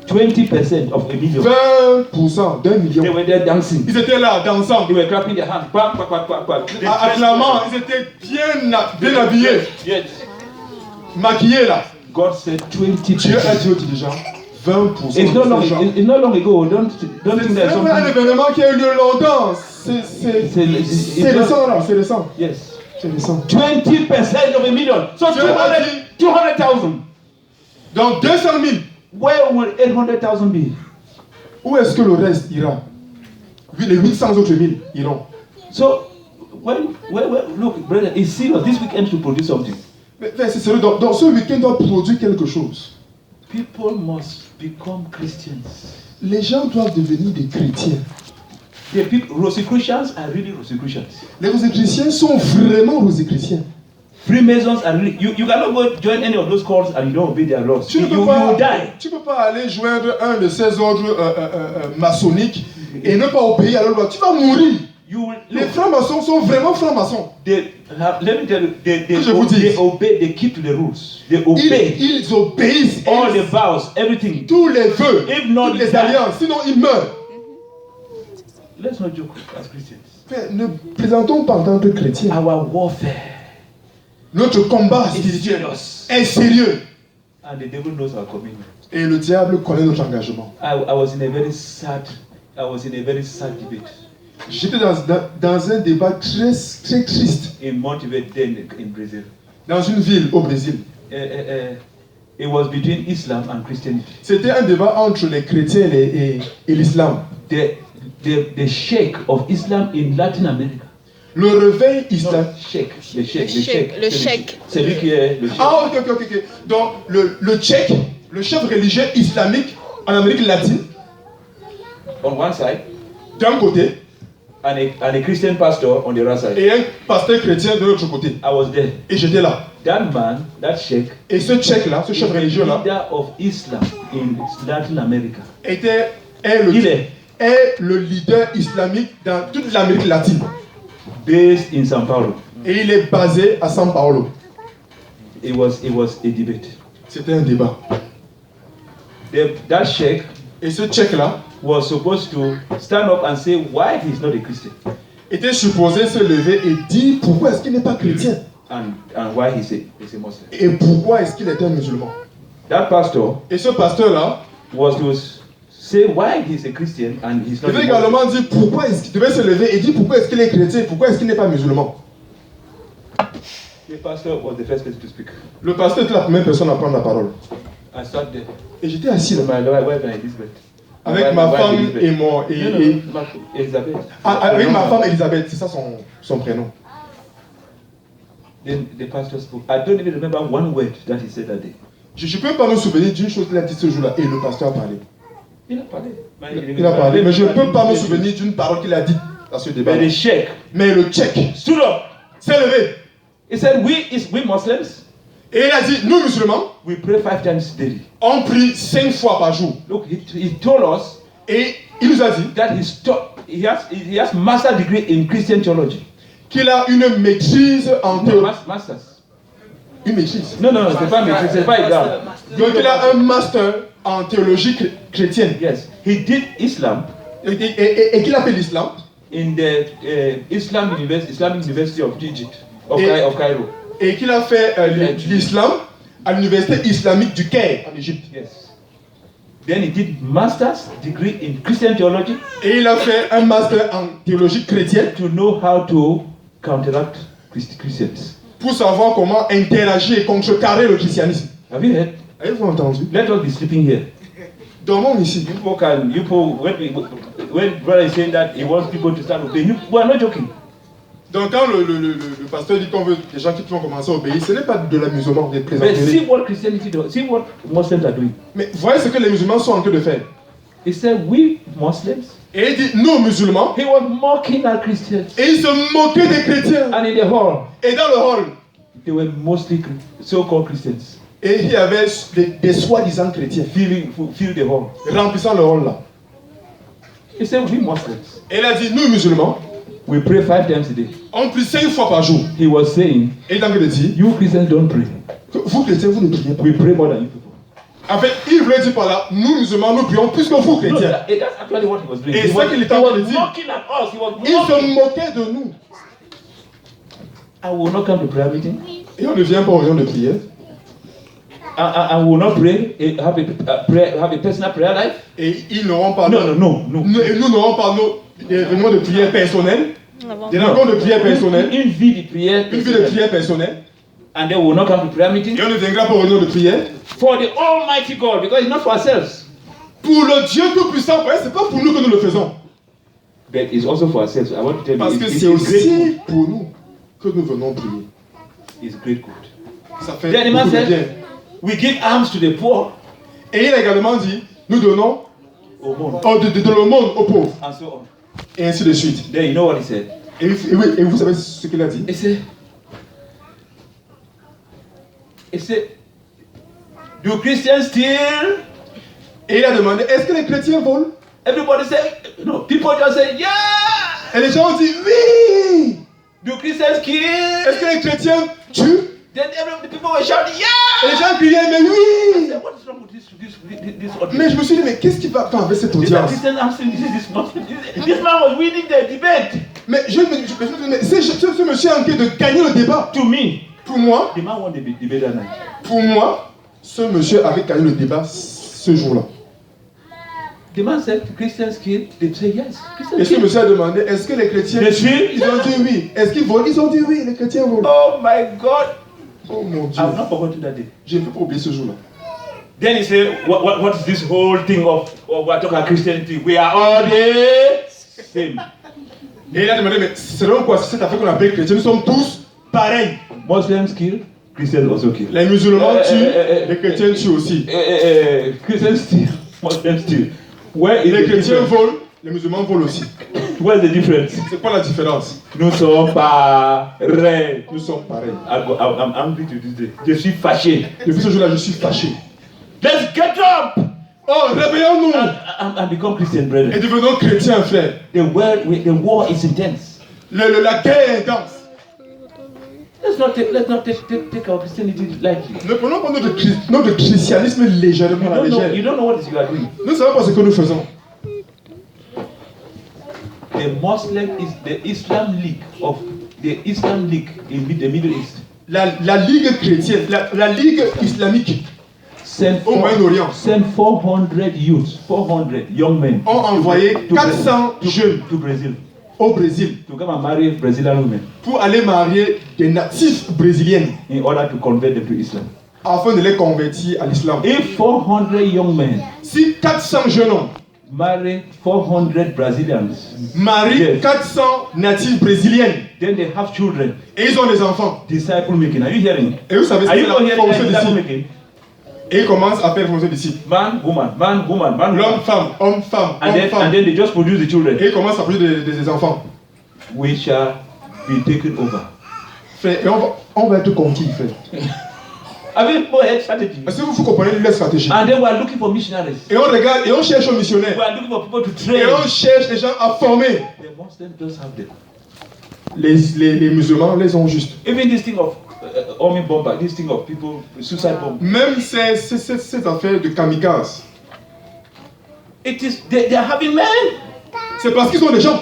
Speaker 1: 20% of a million.
Speaker 2: 20% d'un million.
Speaker 1: They were there dancing.
Speaker 2: Ils étaient là, dansant,
Speaker 1: They were clapping their hands. Quack, quack, quack, quack, quack.
Speaker 2: acclamant, ils étaient bien habillés,
Speaker 1: Yes.
Speaker 2: maquillés là.
Speaker 1: God said
Speaker 2: Dieu a
Speaker 1: 20%.
Speaker 2: dit aux dirigeants, 20%
Speaker 1: It's not long.
Speaker 2: de ces gens.
Speaker 1: It's not long ago. Don't think
Speaker 2: C'est
Speaker 1: there's
Speaker 2: pas un
Speaker 1: something.
Speaker 2: événement qui a eu lieu longtemps. C'est récent là, c'est récent.
Speaker 1: Yes.
Speaker 2: C'est récent.
Speaker 1: 20% of a million. So
Speaker 2: Dieu a dit
Speaker 1: 200,000.
Speaker 2: Dans 200 000,
Speaker 1: where will 800,000 be?
Speaker 2: où est-ce que le reste ira? Les 800 autres 1000 iront.
Speaker 1: So, look, brother, it's serious. This weekend should produce something.
Speaker 2: Mais c'est sérieux, dans ce week-end doit produire quelque chose.
Speaker 1: People must become Christians.
Speaker 2: Les gens doivent devenir des chrétiens.
Speaker 1: The people, Rosicrucians are really Rosicrucians.
Speaker 2: Les Rosicruciens sont vraiment Rosicruciens.
Speaker 1: Freemasons are really. You cannot go join any of those cults and you don't obey their laws.
Speaker 2: Tu ne
Speaker 1: You
Speaker 2: peux
Speaker 1: will die.
Speaker 2: tu peux pas aller joindre un de ces ordres maçonniques et ne pas obéir à leur loi. Tu vas mourir.
Speaker 1: You will.
Speaker 2: Les francs-maçons sont vraiment francs-maçons.
Speaker 1: Let me tell you,
Speaker 2: Je vous dis.
Speaker 1: they keep to the rules. They obey
Speaker 2: Ils obéissent
Speaker 1: all the vows, everything.
Speaker 2: tous les vœux,
Speaker 1: If not,
Speaker 2: toutes les
Speaker 1: die.
Speaker 2: alliances, sinon ils meurent.
Speaker 1: Let's not joke as Christians.
Speaker 2: Mais ne plaisantons pas en tant que chrétiens.
Speaker 1: Our warfare
Speaker 2: Notre combat
Speaker 1: is
Speaker 2: spirituel
Speaker 1: serious,
Speaker 2: est sérieux.
Speaker 1: and the devil knows our commitment.
Speaker 2: Et le diable connaît notre engagement.
Speaker 1: I was in a very sad debate
Speaker 2: J'étais dans un débat très, très triste
Speaker 1: in Montevideo, then in Brazil.
Speaker 2: dans une ville au Brésil.
Speaker 1: It was between Islam and Christianity.
Speaker 2: C'était un débat entre les chrétiens et l'islam.
Speaker 1: The sheikh of Islam in Latin America.
Speaker 2: Le réveil islamique.
Speaker 1: Le sheikh. C'est lui qui est le sheikh.
Speaker 2: Ah, ok. Donc, le tchèque, le chef religieux islamique en Amérique latine,
Speaker 1: On one side,
Speaker 2: d'un côté,
Speaker 1: and a Christian pastor on the other side.
Speaker 2: et un pasteur chrétien de l'autre côté.
Speaker 1: I was there.
Speaker 2: Et j'étais là.
Speaker 1: That man, that sheikh,
Speaker 2: Et ce tchèque-là, ce chef
Speaker 1: is the
Speaker 2: religieux-là,
Speaker 1: leader of Islam in Latin America.
Speaker 2: est le leader islamique dans toute l'Amérique latine.
Speaker 1: Based in São Paulo.
Speaker 2: Et il est basé à São Paulo.
Speaker 1: It was a debate.
Speaker 2: C'était un débat.
Speaker 1: That sheikh
Speaker 2: Et ce tchèque-là
Speaker 1: was supposed to stand up and say why he's not a Christian
Speaker 2: était supposé se lever et dire pourquoi est-ce qu'il n'est pas chrétien
Speaker 1: and why he's a Muslim.
Speaker 2: et pourquoi est-ce qu'il est un musulman.
Speaker 1: That pastor
Speaker 2: Et ce pasteur-là
Speaker 1: was to say why he's a Christian and he's not
Speaker 2: devait
Speaker 1: a Muslim.
Speaker 2: également dire pourquoi est-ce qu'il devait se lever et dire pourquoi est-ce qu'il est chrétien, pourquoi est-ce qu'il n'est pas musulman.
Speaker 1: The pastor was the first person to speak.
Speaker 2: Le pasteur était la première personne à prendre la parole.
Speaker 1: I sat there.
Speaker 2: Et j'étais assis là,
Speaker 1: My wife and Elizabeth.
Speaker 2: avec
Speaker 1: My
Speaker 2: ma
Speaker 1: wife
Speaker 2: femme
Speaker 1: Elizabeth.
Speaker 2: et mon...
Speaker 1: Elizabeth.
Speaker 2: avec ma femme Elisabeth, c'est ça son prénom.
Speaker 1: Then the pastor spoke. I don't even remember one word that he said that day.
Speaker 2: Je ne peux pas me souvenir d'une chose qu'il a dit ce jour-là. Et le pasteur a parlé.
Speaker 1: Il a parlé.
Speaker 2: Il a parlé, mais je ne peux pas me souvenir d'une parole qu'il a dit à ce débat.
Speaker 1: But the sheikh
Speaker 2: Mais le tchèque
Speaker 1: stood up.
Speaker 2: s'est levé.
Speaker 1: He said, we Muslims,
Speaker 2: Et il a dit, nous musulmans,
Speaker 1: we pray 5 times daily.
Speaker 2: on prie 5 fois par jour.
Speaker 1: Look, he told us
Speaker 2: Et il nous a dit
Speaker 1: that he has master degree in Christian theology.
Speaker 2: qu'il a une maîtrise en
Speaker 1: No,
Speaker 2: théologie.
Speaker 1: masters.
Speaker 2: Une maîtrise.
Speaker 1: No, c'est pas maîtrise, c'est pas égal.
Speaker 2: Donc il a un master en théologie chrétienne.
Speaker 1: Yes, he did Islam
Speaker 2: Et qu'il a fait l'islam.
Speaker 1: in the Islamic University of Egypt, of Cairo.
Speaker 2: Et qu'il a fait l'islam à l'université islamique du Caire, en Égypte.
Speaker 1: Yes. Then he did master's degree in Christian theology
Speaker 2: Et il a fait un master en théologie chrétienne
Speaker 1: to know how to counteract Christians.
Speaker 2: pour savoir comment interagir et contrecarrer le christianisme.
Speaker 1: Have you heard?
Speaker 2: Avez-vous entendu?
Speaker 1: Let us be sleeping here.
Speaker 2: Dormons ici.
Speaker 1: When brother is saying that he wants people to start obeying, we are not joking.
Speaker 2: Donc quand le pasteur dit qu'on veut des gens qui vont commencer à obéir, ce n'est pas de l'amusement, des
Speaker 1: But
Speaker 2: plaisanteries.
Speaker 1: see what Christianity does. See what Muslims are doing.
Speaker 2: Mais voyez ce que les musulmans sont en train de faire.
Speaker 1: He said, we Muslims.
Speaker 2: Et il dit, nous musulmans,
Speaker 1: He was mocking our Christians.
Speaker 2: et ils se moquaient des chrétiens.
Speaker 1: And in the hall,
Speaker 2: Et dans le hall,
Speaker 1: they were mostly so-called Christians.
Speaker 2: et il y avait des soi-disant chrétiens
Speaker 1: Fill the hall.
Speaker 2: remplissant le hall là.
Speaker 1: He said, we Muslims.
Speaker 2: Et il a dit, nous musulmans,
Speaker 1: We pray 5 times a day.
Speaker 2: on prie 5 fois par jour.
Speaker 1: He was saying,
Speaker 2: Et il a dit,
Speaker 1: you Christians don't pray.
Speaker 2: vous chrétiens, vous ne priez pas.
Speaker 1: We pray more than you people.
Speaker 2: En fait, il voulait dire par là, nous musulmans, nous prions plus que vous
Speaker 1: No,
Speaker 2: chrétiens.
Speaker 1: that's actually what he was doing.
Speaker 2: Et
Speaker 1: He
Speaker 2: c'est
Speaker 1: was,
Speaker 2: ça qu'il
Speaker 1: he
Speaker 2: était en train de
Speaker 1: was
Speaker 2: dire.
Speaker 1: mocking at us. He was
Speaker 2: Il
Speaker 1: mocking.
Speaker 2: se moquait de nous.
Speaker 1: I will not come to prayer meeting.
Speaker 2: Et on ne vient pas aux réunions de prière.
Speaker 1: I will not pray. Have a personal prayer life.
Speaker 2: Et ils n'auront pas
Speaker 1: No.
Speaker 2: Et nous n'aurons pas des réunions de prière personnelles. Des rencontres de prière personnelles.
Speaker 1: Une vie de prière.
Speaker 2: Une vie de prière personnelle.
Speaker 1: And then we will not come to prayer meeting.
Speaker 2: Et on ne viendra pas aux réunions de prière.
Speaker 1: For the Almighty God, because it's not for ourselves.
Speaker 2: Pour le Dieu Tout-Puissant, c'est pas pour nous que nous le faisons.
Speaker 1: But it's also for ourselves. I want to tell you,
Speaker 2: Parce que
Speaker 1: it's
Speaker 2: c'est
Speaker 1: great
Speaker 2: aussi pour nous que nous venons prier.
Speaker 1: good. It's great good.
Speaker 2: Ça fait
Speaker 1: Then the man
Speaker 2: beaucoup de bien.
Speaker 1: said, we give alms to the poor.
Speaker 2: Et il a également dit, nous donnons
Speaker 1: Oh, bon.
Speaker 2: de l'aumône aux pauvres.
Speaker 1: And so on.
Speaker 2: Et ainsi de suite.
Speaker 1: Then you know what he said?
Speaker 2: Et vous savez ce qu'il a dit?
Speaker 1: He said, do Christians steal?
Speaker 2: Et il a demandé, est-ce que les chrétiens volent?
Speaker 1: Everybody said, no. People just say, yeah.
Speaker 2: Et les gens ont dit, oui!
Speaker 1: Do Christians kill?
Speaker 2: Est-ce que les chrétiens tuent?
Speaker 1: Then the people were shouting,
Speaker 2: Et
Speaker 1: yeah.
Speaker 2: les gens criaient, mais
Speaker 1: I
Speaker 2: oui!
Speaker 1: said, what is wrong with this audience?
Speaker 2: Mais je me suis dit, mais qu'est-ce qui va faire avec cette
Speaker 1: These are
Speaker 2: audience?
Speaker 1: Christians answering this nonsense. This man was winning the debate.
Speaker 2: Mais je me dis, mais ce monsieur est en train de gagner le débat.
Speaker 1: To me,
Speaker 2: Pour moi,
Speaker 1: the man won the debate that night.
Speaker 2: pour moi, ce monsieur avait gagné le débat ce jour-là.
Speaker 1: The man said, Christians kill? They say yes.
Speaker 2: Et
Speaker 1: Christians
Speaker 2: ce
Speaker 1: kill.
Speaker 2: monsieur a demandé, est-ce que les chrétiens
Speaker 1: Les tuent?
Speaker 2: Ils ont dit oui. Est-ce qu'ils volent? Ils ont dit oui, les chrétiens volent.
Speaker 1: Oh my God.
Speaker 2: Oh mon Dieu.
Speaker 1: I've not forgotten that day.
Speaker 2: Je ne peux pas oublier ce jour-là.
Speaker 1: Then he said, what is this whole thing of what talk about Christianity? We are all the same.
Speaker 2: Et il a demandé, mais c'est donc quoi cette affaire qu'on appelle chrétien? Nous sommes tous pareils.
Speaker 1: Muslims kill, Christians also kill.
Speaker 2: Les musulmans tuent, les chrétiens tuent aussi.
Speaker 1: Christians steal, Muslims steal. Where is
Speaker 2: Les
Speaker 1: the
Speaker 2: chrétiens
Speaker 1: difference?
Speaker 2: volent, les musulmans volent aussi.
Speaker 1: Where's the difference?
Speaker 2: C'est quoi la différence?
Speaker 1: Nous sommes pareils.
Speaker 2: Nous sommes pareils.
Speaker 1: I'm angry to this day. Je suis fâché.
Speaker 2: Depuis ce jour-là, je suis fâché.
Speaker 1: Let's get up
Speaker 2: Oh, réveillons-nous
Speaker 1: and become Christian
Speaker 2: et
Speaker 1: brethren.
Speaker 2: devenons chrétiens, frère.
Speaker 1: The war is intense.
Speaker 2: La guerre est intense.
Speaker 1: Let's not take our Christianity lightly.
Speaker 2: Ne prenons pas notre christianisme légèrement à la légère.
Speaker 1: You don't know what you are doing.
Speaker 2: Nous ne savons pas ce que nous faisons.
Speaker 1: The Islam League in the Middle East
Speaker 2: La Ligue chrétienne, la Ligue islamique
Speaker 1: sent
Speaker 2: au Moyen-Orient
Speaker 1: 400 youths, 400 young men
Speaker 2: ont envoyé 400 jeunes
Speaker 1: to Brazil
Speaker 2: au Brésil
Speaker 1: to come and marry Brazilian women
Speaker 2: pour aller marier des natifs brésiliennes
Speaker 1: in order to convert them to Islam.
Speaker 2: afin de les convertir à l'islam.
Speaker 1: If 400 young men
Speaker 2: Si 400 jeunes hommes
Speaker 1: marry 400 Brazilians,
Speaker 2: marient
Speaker 1: Yes.
Speaker 2: 400 natifs brésiliennes
Speaker 1: then they have children.
Speaker 2: et ils ont des enfants,
Speaker 1: Disciple making. Are you hearing?
Speaker 2: et vous savez,
Speaker 1: Are
Speaker 2: c'est
Speaker 1: you
Speaker 2: la
Speaker 1: not hearing
Speaker 2: formation
Speaker 1: that disciple
Speaker 2: d'ici.
Speaker 1: making?
Speaker 2: Et ils commencent à faire formation d'ici.
Speaker 1: Man, woman, man, woman, man,
Speaker 2: L'homme,
Speaker 1: woman.
Speaker 2: femme, homme, femme,
Speaker 1: And
Speaker 2: homme,
Speaker 1: then, and
Speaker 2: femme.
Speaker 1: then they just produce the children.
Speaker 2: Et ils commencent à produire des enfants.
Speaker 1: We shall be taken over.
Speaker 2: Frère, et on va être conquis, frère.
Speaker 1: Have you people heard strategy?
Speaker 2: Est-ce que vous comprenez leur stratégie?
Speaker 1: And then we are looking for missionaries.
Speaker 2: Et on regarde, et on cherche aux
Speaker 1: We
Speaker 2: missionnaires.
Speaker 1: are looking for people to
Speaker 2: Et
Speaker 1: train.
Speaker 2: on cherche des gens à former.
Speaker 1: The Muslims just have them.
Speaker 2: Les musulmans les ont juste.
Speaker 1: Even this thing of army bomber, this thing of people suicide bomb.
Speaker 2: Même cette affaire de kamikaze,
Speaker 1: It is they are having men.
Speaker 2: c'est parce qu'ils ont des gens.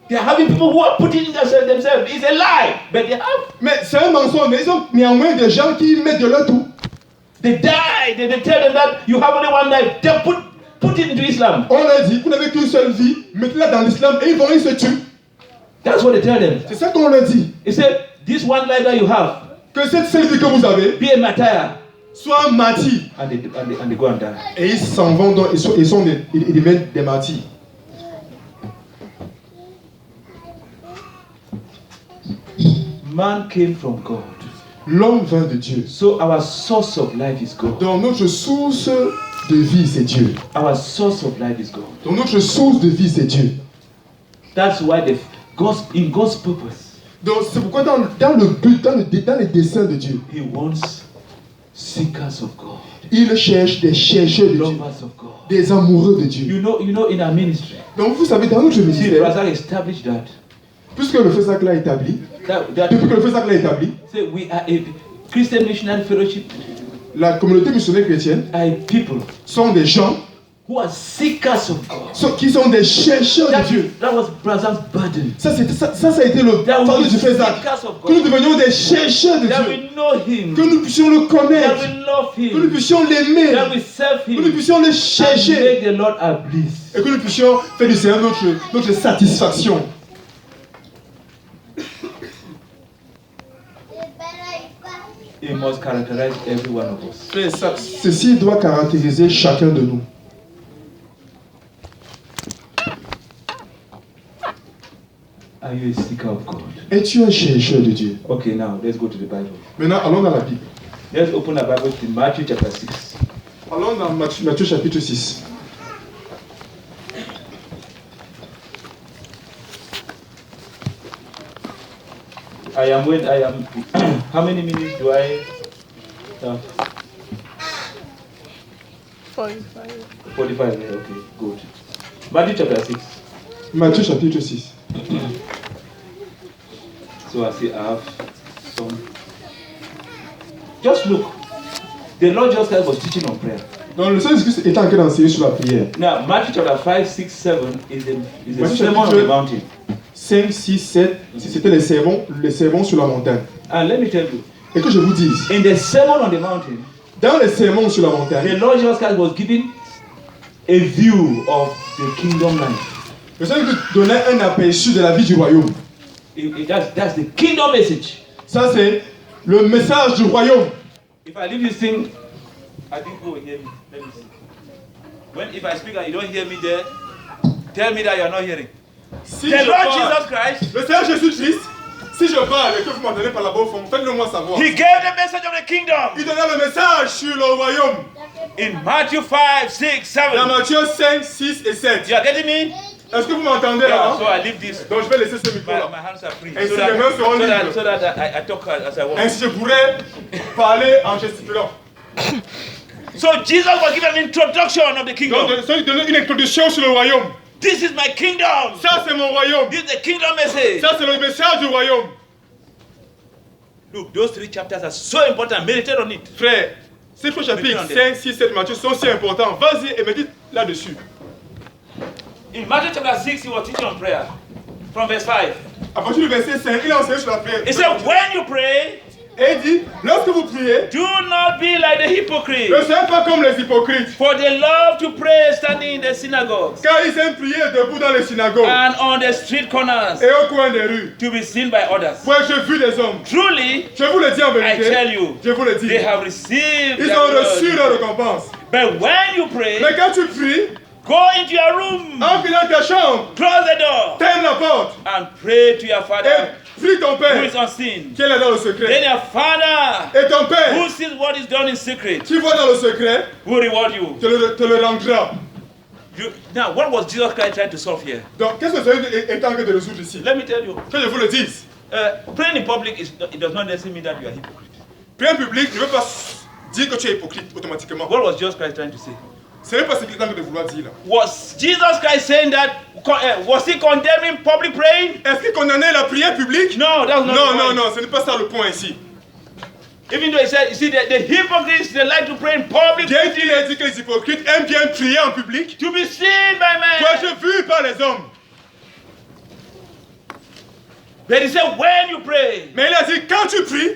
Speaker 1: They are having people who are putting themselves. It's a lie, but they have.
Speaker 2: Mais c'est un mensonge, mais ils ont néanmoins des gens qui mettent de leur tout.
Speaker 1: They die. They tell them that you have only one life. They put it into Islam.
Speaker 2: On leur dit, vous n'avez qu'une seule vie, mettez-la dans l'islam et ils se tuent.
Speaker 1: That's what they tell them.
Speaker 2: C'est ça qu'on leur dit.
Speaker 1: They say this one life that you have,
Speaker 2: Que cette seule vie que vous avez
Speaker 1: be a martyr,
Speaker 2: soit martyr.
Speaker 1: and they go and die.
Speaker 2: Et ils s'en vont, donc, ils deviennent des martyrs.
Speaker 1: Man came from God.
Speaker 2: L'homme vient de Dieu.
Speaker 1: So our source of life is God.
Speaker 2: Donc notre source de vie, c'est Dieu.
Speaker 1: Our source of life is God.
Speaker 2: Donc notre source de vie, c'est Dieu.
Speaker 1: That's why in God's purpose,
Speaker 2: Donc c'est pourquoi dans le but, dans les desseins de Dieu,
Speaker 1: He wants seekers of God,
Speaker 2: il cherche des chercheurs de Dieu,
Speaker 1: lovers of God.
Speaker 2: des amoureux de Dieu.
Speaker 1: You know, in our ministry,
Speaker 2: Donc vous savez, dans notre
Speaker 1: see,
Speaker 2: ministère,
Speaker 1: Brother established that.
Speaker 2: puisque le FESAC l'a établi,
Speaker 1: That
Speaker 2: depuis que le FESAC l'a établi,
Speaker 1: say we are a Christian Missionary Fellowship.
Speaker 2: la communauté missionnaire chrétienne
Speaker 1: Are people
Speaker 2: sont des gens
Speaker 1: who are seekers of God.
Speaker 2: qui sont des chercheurs de Dieu.
Speaker 1: That was Brother's burden.
Speaker 2: Ça a été le
Speaker 1: That
Speaker 2: fardeau
Speaker 1: we
Speaker 2: du FESAC.
Speaker 1: seekers of
Speaker 2: Que nous
Speaker 1: God.
Speaker 2: devenions des chercheurs de
Speaker 1: That
Speaker 2: Dieu.
Speaker 1: we know Him.
Speaker 2: Que nous puissions le
Speaker 1: That
Speaker 2: connaître.
Speaker 1: we love
Speaker 2: Que nous
Speaker 1: Him.
Speaker 2: puissions l'aimer.
Speaker 1: That we serve
Speaker 2: Que nous
Speaker 1: Him.
Speaker 2: puissions le
Speaker 1: And
Speaker 2: chercher.
Speaker 1: make the Lord our bliss.
Speaker 2: Et que nous puissions faire du Seigneur notre satisfaction.
Speaker 1: It must characterize every one of us.
Speaker 2: Frère, ceci doit caractériser chacun de nous.
Speaker 1: Are you a seeker of God?
Speaker 2: Es-tu un chercheur de Dieu?
Speaker 1: Okay, now let's go to the Bible.
Speaker 2: Maintenant, allons dans la Bible.
Speaker 1: Let's open the Bible to Matthew chapter 6.
Speaker 2: Allons dans Matthieu chapitre 6.
Speaker 1: I am. How many minutes do I have?
Speaker 4: 45.
Speaker 1: 45 minutes, okay, good. Matthew chapter 6.
Speaker 2: Matthieu chapitre 6.
Speaker 1: So I see I have some. Just look. The Lord Jesus Christ was teaching on prayer.
Speaker 2: Donc le Seigneur Jésus était en train d'enseigner sur la prière.
Speaker 1: Now, Matthew chapter 5, 6, 7 is a
Speaker 2: Matthew
Speaker 1: sermon on
Speaker 2: chapitre-
Speaker 1: the mountain.
Speaker 2: 5, 6, 7, c'était les sermons sur la montagne.
Speaker 1: And let me tell you,
Speaker 2: Et que je vous dise,
Speaker 1: in the sermon on the mountain,
Speaker 2: dans les sermons sur la
Speaker 1: the
Speaker 2: montagne,
Speaker 1: Lord Jesus Christ was giving a view of the kingdom life.
Speaker 2: le Seigneur Jésus donnait un aperçu de la vie du royaume.
Speaker 1: That's the kingdom message.
Speaker 2: Ça, c'est le message du royaume.
Speaker 1: If I leave this thing, I think you will hear me. Let me see. If I speak and you don't hear me there, tell me that you are not hearing.
Speaker 2: Si
Speaker 1: The
Speaker 2: je
Speaker 1: Lord
Speaker 2: parle-
Speaker 1: Jesus Christ,
Speaker 2: le Seigneur Jésus-Christ, si je parle et que vous m'entendez par là-bas au fond, faites-le moi savoir.
Speaker 1: He gave the message of the kingdom
Speaker 2: Il donnait le message sur le royaume.
Speaker 1: in Matthew 5, 6,
Speaker 2: Dans
Speaker 1: 7.
Speaker 2: Matthieu 5, 6 et 7.
Speaker 1: You are getting me?
Speaker 2: Est-ce que vous m'entendez
Speaker 1: Yeah,
Speaker 2: là?
Speaker 1: so I leave this.
Speaker 2: Donc je vais laisser ce
Speaker 1: My
Speaker 2: micro-là.
Speaker 1: hands are free.
Speaker 2: Ainsi
Speaker 1: So
Speaker 2: les mains seront
Speaker 1: that,
Speaker 2: libres.
Speaker 1: so that I talk as I want.
Speaker 2: Ainsi je pourrais parler en gesticulant.
Speaker 1: So Jesus was giving an introduction of the
Speaker 2: Donc
Speaker 1: kingdom.
Speaker 2: le Seigneur donne une introduction sur le royaume.
Speaker 1: This is my kingdom.
Speaker 2: Ça c'est mon royaume.
Speaker 1: This is the kingdom message.
Speaker 2: Ça c'est le message du royaume.
Speaker 1: Look, those 3 chapters are so important. Meditate on it.
Speaker 2: Frère, ces trois chapitres 5, 6, 7 Matthieu sont si importants. Vas-y et médite là-dessus.
Speaker 1: In Matthew chapter 6, he was teaching on prayer. From verse 5.
Speaker 2: À partir du verset 5, il a enseigné sur la prière.
Speaker 1: He said, when you pray,
Speaker 2: Et il dit, lorsque vous priez,
Speaker 1: do not be like the hypocrites.
Speaker 2: ne soyez pas comme les hypocrites.
Speaker 1: For they love to pray standing in the synagogues
Speaker 2: Car ils aiment prier debout dans les synagogues
Speaker 1: and on the street corners
Speaker 2: et au coin des rues.
Speaker 1: to be seen by others.
Speaker 2: Pour être vu des hommes.
Speaker 1: Truly,
Speaker 2: Je vous le dis en
Speaker 1: I
Speaker 2: vérité.
Speaker 1: tell you,
Speaker 2: Je vous le dis.
Speaker 1: they have received
Speaker 2: Ils
Speaker 1: their
Speaker 2: ont reçu
Speaker 1: reward.
Speaker 2: leur récompense.
Speaker 1: But when you pray,
Speaker 2: Mais quand tu pries,
Speaker 1: go into your room,
Speaker 2: entre dans ta chambre,
Speaker 1: close the door,
Speaker 2: ferme la porte
Speaker 1: and pray to your
Speaker 2: et
Speaker 1: Father
Speaker 2: prie ton
Speaker 1: who
Speaker 2: Père
Speaker 1: is unseen.
Speaker 2: qui est là dans le
Speaker 1: Then
Speaker 2: secret.
Speaker 1: your Father
Speaker 2: Et ton
Speaker 1: who
Speaker 2: Père
Speaker 1: sees what is done in secret
Speaker 2: qui voit dans le secret
Speaker 1: will reward you.
Speaker 2: te le rendra.
Speaker 1: Now, what was Jesus Christ trying to solve here?
Speaker 2: Donc, qu'est-ce que le Seigneur est en train de résoudre ici?
Speaker 1: Let me tell you.
Speaker 2: Que je vous le dise.
Speaker 1: Praying in public it does not necessarily mean that you are hypocrite.
Speaker 2: Prier en public ne veut pas dire que tu es hypocrite automatiquement.
Speaker 1: What was Jesus Christ trying to say?
Speaker 2: Ce n'est pas ce qu'il est en train de vouloir dire là.
Speaker 1: Was Jesus Christ saying that? Was he condemning public praying?
Speaker 2: Est-ce qu'il condamnait la prière publique?
Speaker 1: No, that was not
Speaker 2: Non,
Speaker 1: the
Speaker 2: non,
Speaker 1: point.
Speaker 2: non, ce n'est pas ça le point ici.
Speaker 1: Even though he said, you see, the hypocrites, they like to pray in public
Speaker 2: Bien qu'il ait dit que les hypocrites aiment bien prier en public,
Speaker 1: to be seen by
Speaker 2: pour
Speaker 1: men.
Speaker 2: être vu par les hommes.
Speaker 1: But he said, when you pray,
Speaker 2: Mais il a dit, quand tu pries,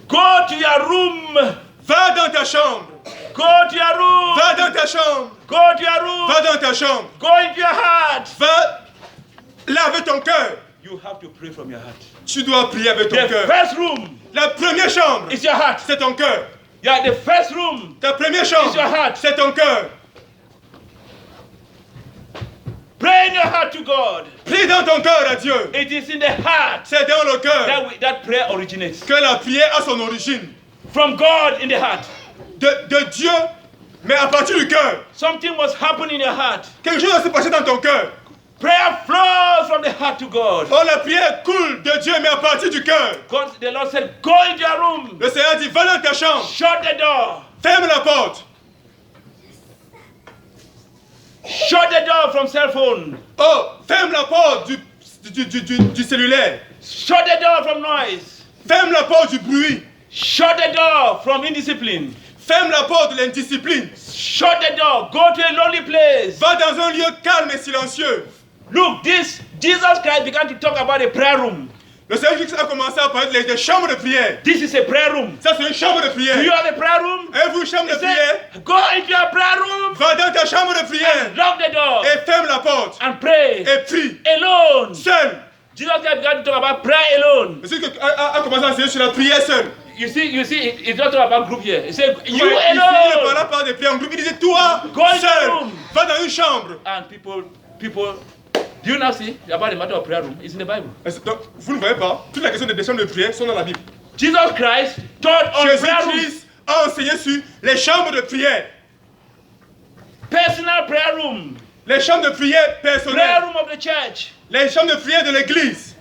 Speaker 1: go to your room.
Speaker 2: va dans ta chambre.
Speaker 1: Go to your room.
Speaker 2: Va dans ta chambre.
Speaker 1: Go to your room.
Speaker 2: Va dans ta chambre.
Speaker 1: Go into your heart.
Speaker 2: Va laver ton cœur.
Speaker 1: You have to pray from your heart.
Speaker 2: Tu dois prier avec ton
Speaker 1: The
Speaker 2: cœur.
Speaker 1: first room
Speaker 2: La première chambre,
Speaker 1: is your heart.
Speaker 2: c'est ton cœur.
Speaker 1: Yeah, the first room.
Speaker 2: Ta première
Speaker 1: It's your
Speaker 2: chambre,
Speaker 1: heart.
Speaker 2: c'est ton cœur.
Speaker 1: Pray in your heart to God.
Speaker 2: Prie dans ton cœur à Dieu.
Speaker 1: It is in the heart
Speaker 2: C'est dans le cœur
Speaker 1: that prayer originates.
Speaker 2: que la prière a son origine.
Speaker 1: From God in the heart.
Speaker 2: De Dieu, mais à partir du cœur.
Speaker 1: Something must happen in your heart.
Speaker 2: Quelque chose va se passer dans ton cœur.
Speaker 1: Prayer flows from the heart to God.
Speaker 2: Oh, la prière coule de Dieu, mais à partir du cœur.
Speaker 1: God, the Lord said, go into your room.
Speaker 2: Le Seigneur dit, va dans ta chambre.
Speaker 1: Shut the door.
Speaker 2: Ferme la porte.
Speaker 1: Shut the door from cell phone.
Speaker 2: Oh, ferme la porte du cellulaire.
Speaker 1: Shut the door from noise.
Speaker 2: Ferme la porte du bruit.
Speaker 1: Shut the door from indiscipline.
Speaker 2: Ferme la porte de l'indiscipline.
Speaker 1: Shut the door. Go to a lonely place.
Speaker 2: Va dans un lieu calme et silencieux.
Speaker 1: Look, Jesus Christ began to talk about a prayer room.
Speaker 2: Le Seigneur Jésus a commencé à parler des chambres de prière.
Speaker 1: This is a prayer room.
Speaker 2: Ça, c'est une chambre de prière.
Speaker 1: Do you have a prayer room?
Speaker 2: Avez-vous une chambre
Speaker 1: He
Speaker 2: de prière?
Speaker 1: said, go into your prayer room.
Speaker 2: Va dans ta chambre de prière
Speaker 1: Lock the door.
Speaker 2: et ferme la porte.
Speaker 1: And pray.
Speaker 2: Et prie.
Speaker 1: Alone.
Speaker 2: Seul.
Speaker 1: Jesus Christ began to talk about prayer alone.
Speaker 2: Jésus a commencé à enseigner sur la prière seule.
Speaker 1: You see, he's not talking about group here. He said, you
Speaker 2: Il ne
Speaker 1: alone.
Speaker 2: parlait pas de prière en groupe, il disait toi
Speaker 1: Go in the
Speaker 2: seul,
Speaker 1: room.
Speaker 2: va dans une chambre.
Speaker 1: And people, do you now see about the matter of prayer room? It's in the Bible.
Speaker 2: Donc, vous ne voyez pas, toute la question des chambres de prière sont dans la Bible.
Speaker 1: Jesus Christ taught on prayer room.
Speaker 2: Jésus-Christ a enseigné sur les chambres de prière.
Speaker 1: Personal prayer room.
Speaker 2: Les chambres de prière
Speaker 1: Prayer
Speaker 2: personnelles.
Speaker 1: room of the church.
Speaker 2: Les chambres de prière de l'église.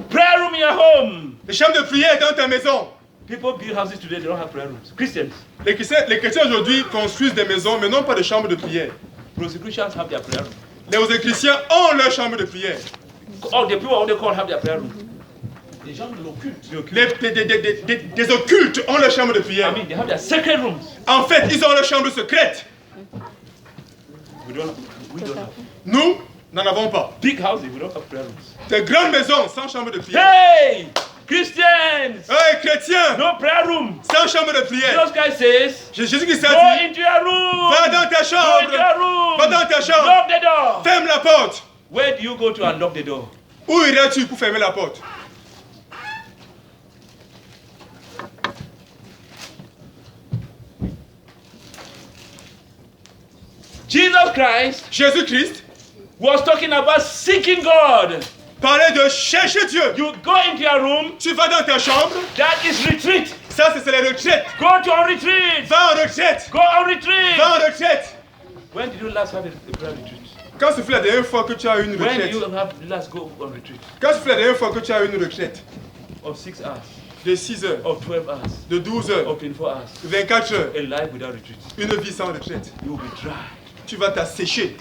Speaker 1: Prayer room in your home.
Speaker 2: Les chambres de prière dans ta maison.
Speaker 1: People build houses today, they don't have prayer rooms. Christians.
Speaker 2: Les chrétiens aujourd'hui construisent des maisons, mais non pas de chambres de prière.
Speaker 1: Prosecutors have their prayer room.
Speaker 2: Les chrétiens ont leur chambre de prière.
Speaker 1: All the people what they call have their prayer room. Les gens de l'occulte.
Speaker 2: Des occultes ont leur chambre de prière.
Speaker 1: I mean, they have their sacred rooms.
Speaker 2: En fait, ils ont leur chambre secrète.
Speaker 1: We don't have.
Speaker 2: Nous n'en avons pas.
Speaker 1: Big houses, we don't have prayer rooms.
Speaker 2: Des grandes maisons sans chambre de prière.
Speaker 1: Hey! Christians!
Speaker 2: Hey, chrétiens,
Speaker 1: No prayer room.
Speaker 2: sans chambre de prière.
Speaker 1: Jesus Christ says,
Speaker 2: Jésus-Christ a
Speaker 1: go
Speaker 2: dit,
Speaker 1: into your room.
Speaker 2: va dans ta
Speaker 1: Go into
Speaker 2: chambre.
Speaker 1: your room.
Speaker 2: Va dans ta chambre.
Speaker 1: Lock the door.
Speaker 2: Ferme la porte.
Speaker 1: Where do you go to unlock the door?
Speaker 2: Où irais-tu pour fermer la porte?
Speaker 1: Jesus Christ
Speaker 2: Jésus-Christ
Speaker 1: was talking about seeking God.
Speaker 2: parlait de chercher Dieu.
Speaker 1: You go into your room,
Speaker 2: Tu vas dans ta chambre.
Speaker 1: that is retreat.
Speaker 2: Ça, c'est la retraite.
Speaker 1: Go to a retreat.
Speaker 2: Va en retraite.
Speaker 1: Go on retreat.
Speaker 2: Va en retraite.
Speaker 1: When did you last have a prayer retreat?
Speaker 2: Quand ce fut la dernière fois que tu as eu une
Speaker 1: When did
Speaker 2: retraite?
Speaker 1: you have last go on retreat?
Speaker 2: Quand ce fut la dernière fois que tu as eu une retraite?
Speaker 1: Of 6 hours,
Speaker 2: De 6 heures,
Speaker 1: of 12 hours,
Speaker 2: de 12 heures,
Speaker 1: of 24 hours.
Speaker 2: de 24 heures.
Speaker 1: A life without retreat.
Speaker 2: Une vie sans retraite.
Speaker 1: You will be dry.
Speaker 2: Tu vas t'assécher.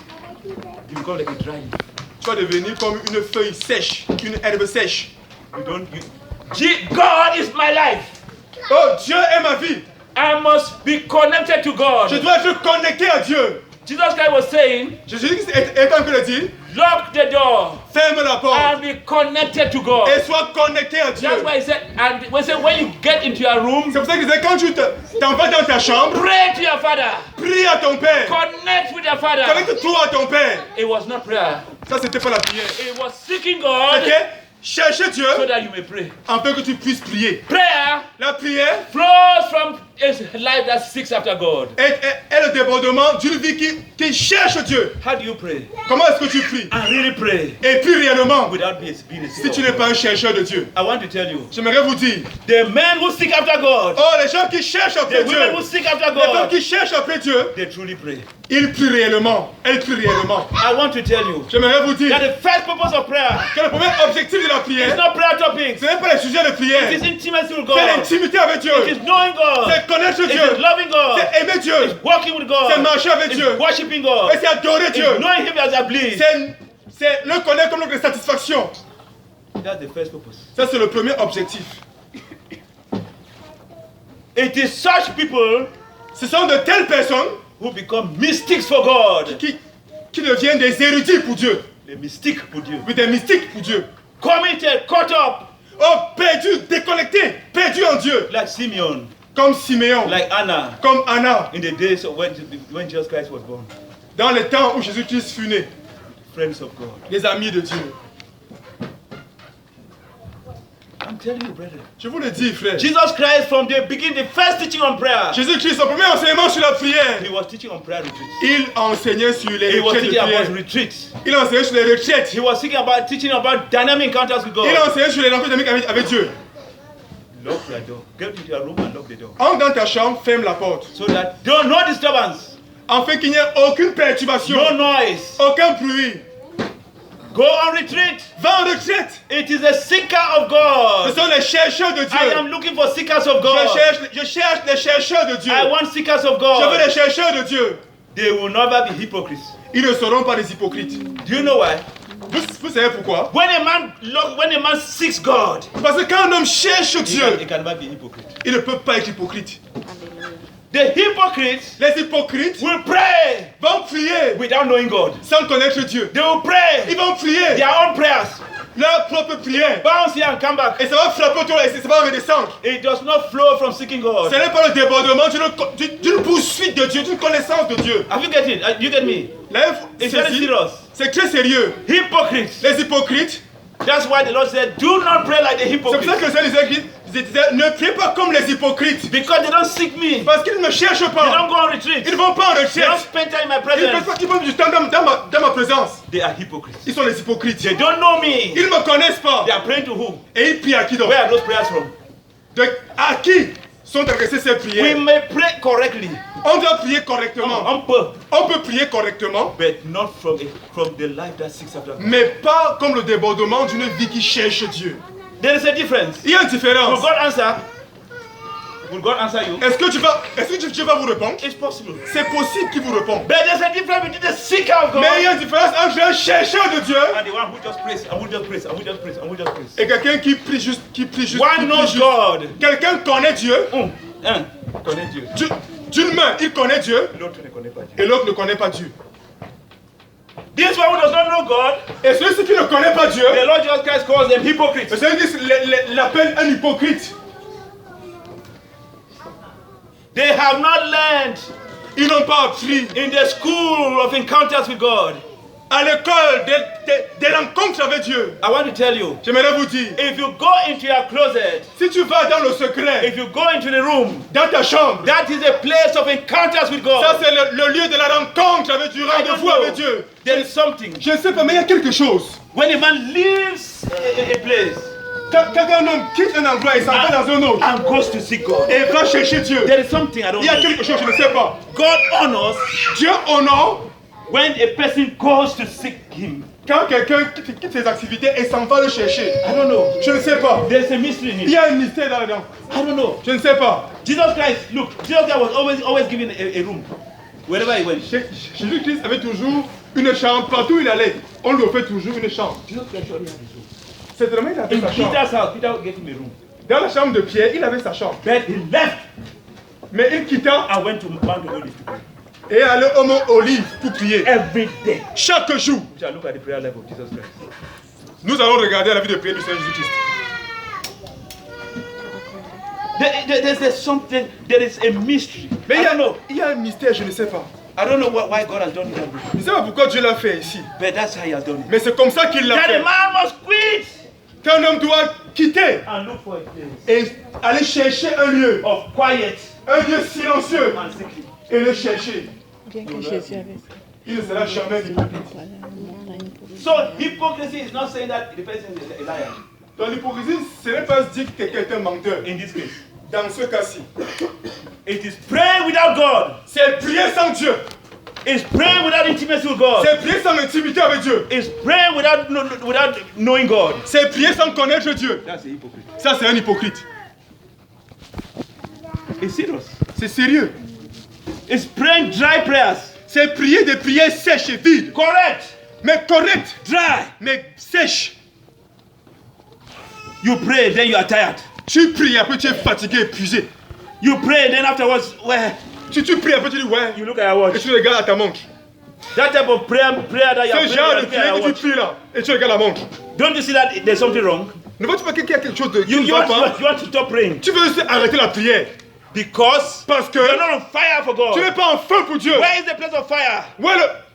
Speaker 1: You become like a dry leaf.
Speaker 2: Tu vas devenir comme une feuille sèche, une herbe sèche.
Speaker 1: God is my life.
Speaker 2: Oh, Dieu est ma vie.
Speaker 1: I must be connected to God.
Speaker 2: Je dois être connecté à Dieu.
Speaker 1: Jesus Christ was saying,
Speaker 2: Jésus est en train de dire,
Speaker 1: lock the door
Speaker 2: ferme la porte
Speaker 1: and be connected to God.
Speaker 2: et sois connecté à Dieu.
Speaker 1: That's why he said, and when you get into your room,
Speaker 2: C'est pour ça qu'il disait, quand tu t'en vas dans ta chambre,
Speaker 1: pray to your Father.
Speaker 2: prie à ton Père.
Speaker 1: Connect with your Father.
Speaker 2: Connecte-toi à ton Père.
Speaker 1: It was not prayer.
Speaker 2: Ça, c'était pas la prière.
Speaker 1: It was seeking God
Speaker 2: C'était chercher Dieu
Speaker 1: so that you may pray.
Speaker 2: afin que tu puisses prier.
Speaker 1: Prayer
Speaker 2: La prière
Speaker 1: flows from a life that seeks after God.
Speaker 2: est le débordement d'une vie qui cherche Dieu.
Speaker 1: How do you pray?
Speaker 2: Comment est-ce que tu pries?
Speaker 1: And really pray
Speaker 2: Et puis réellement,
Speaker 1: without being a
Speaker 2: si tu n'es pas un chercheur de Dieu.
Speaker 1: I want to tell you,
Speaker 2: J'aimerais vous dire,
Speaker 1: the men who seek after God,
Speaker 2: oh, les gens qui cherchent après
Speaker 1: the
Speaker 2: Dieu,
Speaker 1: women who seek after
Speaker 2: les femmes
Speaker 1: God,
Speaker 2: qui cherchent après Dieu,
Speaker 1: they truly pray.
Speaker 2: ils prient réellement. Elles prient réellement.
Speaker 1: I want to tell you
Speaker 2: J'aimerais vous dire
Speaker 1: that the first purpose of prayer
Speaker 2: que le premier objectif de la
Speaker 1: is
Speaker 2: prière,
Speaker 1: not prayer topics.
Speaker 2: ce n'est pas les sujets de prière,
Speaker 1: It is intimacy with
Speaker 2: c'est
Speaker 1: God.
Speaker 2: l'intimité avec Dieu,
Speaker 1: It is knowing God.
Speaker 2: c'est connaître
Speaker 1: It is
Speaker 2: Dieu,
Speaker 1: loving God.
Speaker 2: c'est aimer Dieu,
Speaker 1: It's walking with God.
Speaker 2: c'est marcher avec
Speaker 1: It's
Speaker 2: Dieu,
Speaker 1: worshiping God.
Speaker 2: et c'est adorer Dieu.
Speaker 1: It's knowing Him as a bliss.
Speaker 2: C'est le connaître comme notre satisfaction.
Speaker 1: That's the first purpose.
Speaker 2: Ça, c'est le premier objectif.
Speaker 1: It is such people
Speaker 2: Ce sont de telles personnes
Speaker 1: who become mystics for God.
Speaker 2: qui deviennent des érudits pour Dieu,
Speaker 1: Les mystiques pour Dieu.
Speaker 2: ou des mystiques pour Dieu.
Speaker 1: Committed, caught up,
Speaker 2: Oh, perdus, déconnectés, perdus en Dieu.
Speaker 1: like Simeon,
Speaker 2: Comme Siméon,
Speaker 1: like Anna,
Speaker 2: comme Anna,
Speaker 1: in the days of when Jesus Christ was born.
Speaker 2: dans le temps où Jésus-Christ fut né,
Speaker 1: Friends of God.
Speaker 2: des amis de Dieu.
Speaker 1: I'm telling you, brother.
Speaker 2: Je vous le dis, frère.
Speaker 1: Jesus Christ, from the beginning, the first teaching on prayer,
Speaker 2: Jésus-Christ, son premier enseignement sur la prière,
Speaker 1: he was teaching on prayer retreats.
Speaker 2: il enseignait sur les
Speaker 1: He was
Speaker 2: retraites de
Speaker 1: teaching about
Speaker 2: prière.
Speaker 1: retreats.
Speaker 2: Il enseignait sur les retraites.
Speaker 1: He was teaching about dynamic encounters with
Speaker 2: Il
Speaker 1: God.
Speaker 2: enseignait sur les rencontres dynamiques avec Dieu.
Speaker 1: Lock your door. Get into your room and lock the door.
Speaker 2: Entre dans ta chambre, ferme la porte.
Speaker 1: So that no disturbance,
Speaker 2: Afin qu'il n'y ait aucune perturbation,
Speaker 1: no noise.
Speaker 2: aucun bruit.
Speaker 1: Go on retreat.
Speaker 2: Va en retraite.
Speaker 1: It is a seeker of
Speaker 2: Ce
Speaker 1: God.
Speaker 2: sont les chercheurs de
Speaker 1: I
Speaker 2: Dieu.
Speaker 1: am looking for seekers of
Speaker 2: Je
Speaker 1: God.
Speaker 2: cherche les chercheurs de Dieu.
Speaker 1: I want seekers of
Speaker 2: Je veux les
Speaker 1: God.
Speaker 2: chercheurs de Dieu.
Speaker 1: They will never be hypocrites.
Speaker 2: Ils ne seront pas des hypocrites.
Speaker 1: Do you know why?
Speaker 2: Vous savez pourquoi?
Speaker 1: When a man seeks God,
Speaker 2: Parce que quand un homme cherche
Speaker 1: he
Speaker 2: Dieu,
Speaker 1: can never be hypocrite.
Speaker 2: il ne peut pas être hypocrite.
Speaker 1: The hypocrites
Speaker 2: Les hypocrites
Speaker 1: will pray
Speaker 2: vont prier
Speaker 1: without knowing God.
Speaker 2: sans connaître Dieu.
Speaker 1: They will pray
Speaker 2: Ils vont prier
Speaker 1: their own prayers.
Speaker 2: leur propre prière.
Speaker 1: Bounce here and come back.
Speaker 2: Et ça va frapper autour et ça va redescendre.
Speaker 1: It does not flow from seeking
Speaker 2: Ce
Speaker 1: God.
Speaker 2: n'est pas le débordement d'une poursuite de Dieu, d'une connaissance de Dieu.
Speaker 1: Have you get it? You get me?
Speaker 2: Là,
Speaker 1: It's very serious.
Speaker 2: c'est très sérieux.
Speaker 1: Hypocrites
Speaker 2: Les hypocrites
Speaker 1: That's why the Lord said, do not pray like the
Speaker 2: C'est pour ça
Speaker 1: hypocrites.
Speaker 2: que le Seigneur disait, ne priez pas comme les hypocrites.
Speaker 1: Because they don't seek me.
Speaker 2: Parce qu'ils ne me cherchent
Speaker 1: They
Speaker 2: pas.
Speaker 1: don't go on retreat.
Speaker 2: Ils ne vont pas en
Speaker 1: They don't
Speaker 2: recherche.
Speaker 1: spend time in my
Speaker 2: Ils ne
Speaker 1: presence.
Speaker 2: passent pas du temps dans ma présence.
Speaker 1: They are hypocrites.
Speaker 2: Ils sont les hypocrites.
Speaker 1: They don't know me.
Speaker 2: Ils ne me connaissent pas.
Speaker 1: They are praying to who?
Speaker 2: Et ils prient à qui donc?
Speaker 1: Where are those prayers from?
Speaker 2: À qui sont adressées ces
Speaker 1: We
Speaker 2: prières?
Speaker 1: may pray correctly.
Speaker 2: On doit prier correctement.
Speaker 1: On peut.
Speaker 2: On peut prier correctement,
Speaker 1: But not from the life that seeks after God.
Speaker 2: mais pas comme le débordement d'une vie qui cherche Dieu.
Speaker 1: There is a difference.
Speaker 2: Il y a une
Speaker 1: Will
Speaker 2: différence.
Speaker 1: God answer? Will God answer you?
Speaker 2: Est-ce que Dieu va vous répondre?
Speaker 1: It's possible.
Speaker 2: C'est possible qu'il vous réponde.
Speaker 1: But there's a difference between the seeker of God
Speaker 2: Mais il y a une différence entre un chercheur de Dieu
Speaker 1: and the one who just prays and who just prays and who just prays and who just prays.
Speaker 2: et quelqu'un qui prie juste.
Speaker 1: One knows God.
Speaker 2: Quelqu'un connaît Dieu.
Speaker 1: Connaît Dieu.
Speaker 2: D'une main, il connaît Dieu
Speaker 1: L'autre ne connaît pas Dieu.
Speaker 2: et l'autre ne connaît pas Dieu.
Speaker 1: This one who does not know God,
Speaker 2: Et celui qui ne connaît pas Dieu,
Speaker 1: the Lord Jesus Christ calls them hypocrites.
Speaker 2: le Seigneur l'appelle un hypocrite.
Speaker 1: They have not learned
Speaker 2: Ils n'ont pas appris
Speaker 1: in the school of encounters with God.
Speaker 2: à l'école des rencontres avec Dieu.
Speaker 1: I want to tell you,
Speaker 2: J'aimerais vous dire,
Speaker 1: if you go into your closet,
Speaker 2: si tu vas dans le secret,
Speaker 1: if you go into the room,
Speaker 2: dans ta chambre,
Speaker 1: that is a place of encounters with God.
Speaker 2: ça c'est le lieu de la rencontre avec Dieu, rendez-vous avec Dieu.
Speaker 1: There is something.
Speaker 2: Je ne sais pas, mais il y a quelque chose.
Speaker 1: When a man leaves a place
Speaker 2: Quand un homme quitte un endroit et s'en va dans un autre
Speaker 1: and goes to seek God,
Speaker 2: et va chercher Dieu,
Speaker 1: there is something I don't
Speaker 2: il y a
Speaker 1: know.
Speaker 2: quelque chose, je ne sais pas.
Speaker 1: God honors
Speaker 2: Dieu honore
Speaker 1: when a person goes to seek Him.
Speaker 2: quand quelqu'un quitte ses activités et s'en va le chercher.
Speaker 1: I don't know.
Speaker 2: Je ne sais pas.
Speaker 1: There's a mystery in
Speaker 2: Il
Speaker 1: it.
Speaker 2: y a un mystère là-dedans.
Speaker 1: I don't know.
Speaker 2: Je ne sais pas.
Speaker 1: Jesus Christ, look, Jesus Christ was always given a room wherever he went.
Speaker 2: Jésus-Christ avait toujours une chambre. Partout où il allait, on lui offrait toujours une chambre.
Speaker 1: Jesus Christ surely had his room.
Speaker 2: Certainement, il avait
Speaker 1: In
Speaker 2: sa chambre.
Speaker 1: Peter's house, Peter gave him a room.
Speaker 2: Dans la chambre de Pierre, il avait sa chambre.
Speaker 1: But he left
Speaker 2: Mais il quitta
Speaker 1: and went to Mount Olive to pray.
Speaker 2: et allait au mont Olive pour prier.
Speaker 1: Every day.
Speaker 2: Chaque jour,
Speaker 1: We shall look at the prayer life of Jesus Christ.
Speaker 2: nous allons regarder la vie de prière du Seigneur Jésus-Christ.
Speaker 1: There's something, there is a mystery.
Speaker 2: Mais
Speaker 1: I don't know.
Speaker 2: il y a un mystère, je ne sais pas.
Speaker 1: I don't know why God has done it that way.
Speaker 2: Je ne sais pas pourquoi Dieu l'a fait ici.
Speaker 1: But that's how he has done it.
Speaker 2: Mais c'est comme ça qu'il l'a
Speaker 1: That
Speaker 2: fait.
Speaker 1: a man must quit
Speaker 2: Qu'un homme doit quitter
Speaker 1: and look for a place
Speaker 2: et aller chercher un lieu
Speaker 1: of quiet
Speaker 2: silencieux,
Speaker 1: and secret.
Speaker 2: et le chercher.
Speaker 4: Bien que Jésus avait
Speaker 2: Il ne sera jamais hypocrite.
Speaker 1: So hypocrisy is not saying that the person is a liar.
Speaker 2: Donc l'hypocrisie, ce n'est pas se dire que quelqu'un est un menteur.
Speaker 1: In this case,
Speaker 2: Dans ce cas-ci,
Speaker 1: it is praying without God.
Speaker 2: c'est prier sans Dieu.
Speaker 1: It's praying without intimacy with God.
Speaker 2: C'est prier sans intimité avec Dieu.
Speaker 1: It's praying without knowing God.
Speaker 2: C'est prier sans connaître Dieu.
Speaker 1: That's a hypocrite.
Speaker 2: Ça, c'est un hypocrite.
Speaker 1: It's serious.
Speaker 2: C'est sérieux.
Speaker 1: It's praying dry prayers.
Speaker 2: C'est prier des prières sèches et vides.
Speaker 1: Correct.
Speaker 2: Mais correctes.
Speaker 1: Dry.
Speaker 2: Mais sèches.
Speaker 1: You pray, then you are tired.
Speaker 2: Tu pries, après tu es fatigué, épuisé.
Speaker 1: You pray, then afterwards, well,
Speaker 2: Si tu pries, après tu dis ouais.
Speaker 1: you look at your
Speaker 2: Et
Speaker 1: watch.
Speaker 2: tu regardes à ta montre.
Speaker 1: That type of prayer that you are
Speaker 2: Ce genre
Speaker 1: praying,
Speaker 2: de
Speaker 1: you look at your
Speaker 2: prière que
Speaker 1: watch.
Speaker 2: tu pries là. Et tu regardes la montre.
Speaker 1: Don't you see that there's something wrong?
Speaker 2: Ne vois-tu pas qu'il y a quelque chose de qui
Speaker 1: You
Speaker 2: ne va pas?
Speaker 1: want to stop praying
Speaker 2: Tu veux juste arrêter la prière.
Speaker 1: because
Speaker 2: Parce que
Speaker 1: you're not on fire for
Speaker 2: tu n'es
Speaker 1: God.
Speaker 2: pas en feu pour Dieu.
Speaker 1: Where is the place of fire?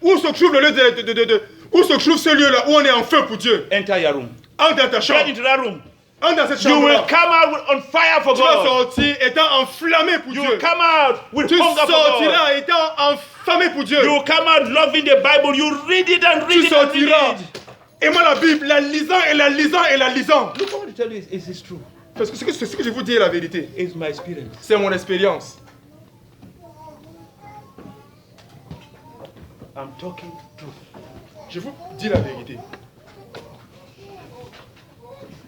Speaker 2: Où se trouve le lieu où se trouve ce lieu-là où on est en feu pour Dieu?
Speaker 1: Enter your room.
Speaker 2: Entre dans ta
Speaker 1: Get
Speaker 2: chambre.
Speaker 1: into that room.
Speaker 2: Entre dans cette
Speaker 1: You will
Speaker 2: chambre-là.
Speaker 1: come out on fire for
Speaker 2: Tu vas
Speaker 1: God.
Speaker 2: sortir étant enflammé pour
Speaker 1: You
Speaker 2: Dieu.
Speaker 1: will come out with
Speaker 2: Tu
Speaker 1: hunger for God.
Speaker 2: sortiras étant enflammé pour Dieu.
Speaker 1: You will come out loving the Bible. You read it and read
Speaker 2: Tu
Speaker 1: it and read
Speaker 2: sortiras.
Speaker 1: it.
Speaker 2: Et moi la Bible, la lisant et la lisant et la lisant.
Speaker 1: Look, I want to tell you is true.
Speaker 2: Parce que ce que je vous dis est la vérité.
Speaker 1: It's my experience.
Speaker 2: C'est mon expérience.
Speaker 1: I'm talking truth.
Speaker 2: Je vous dis la vérité.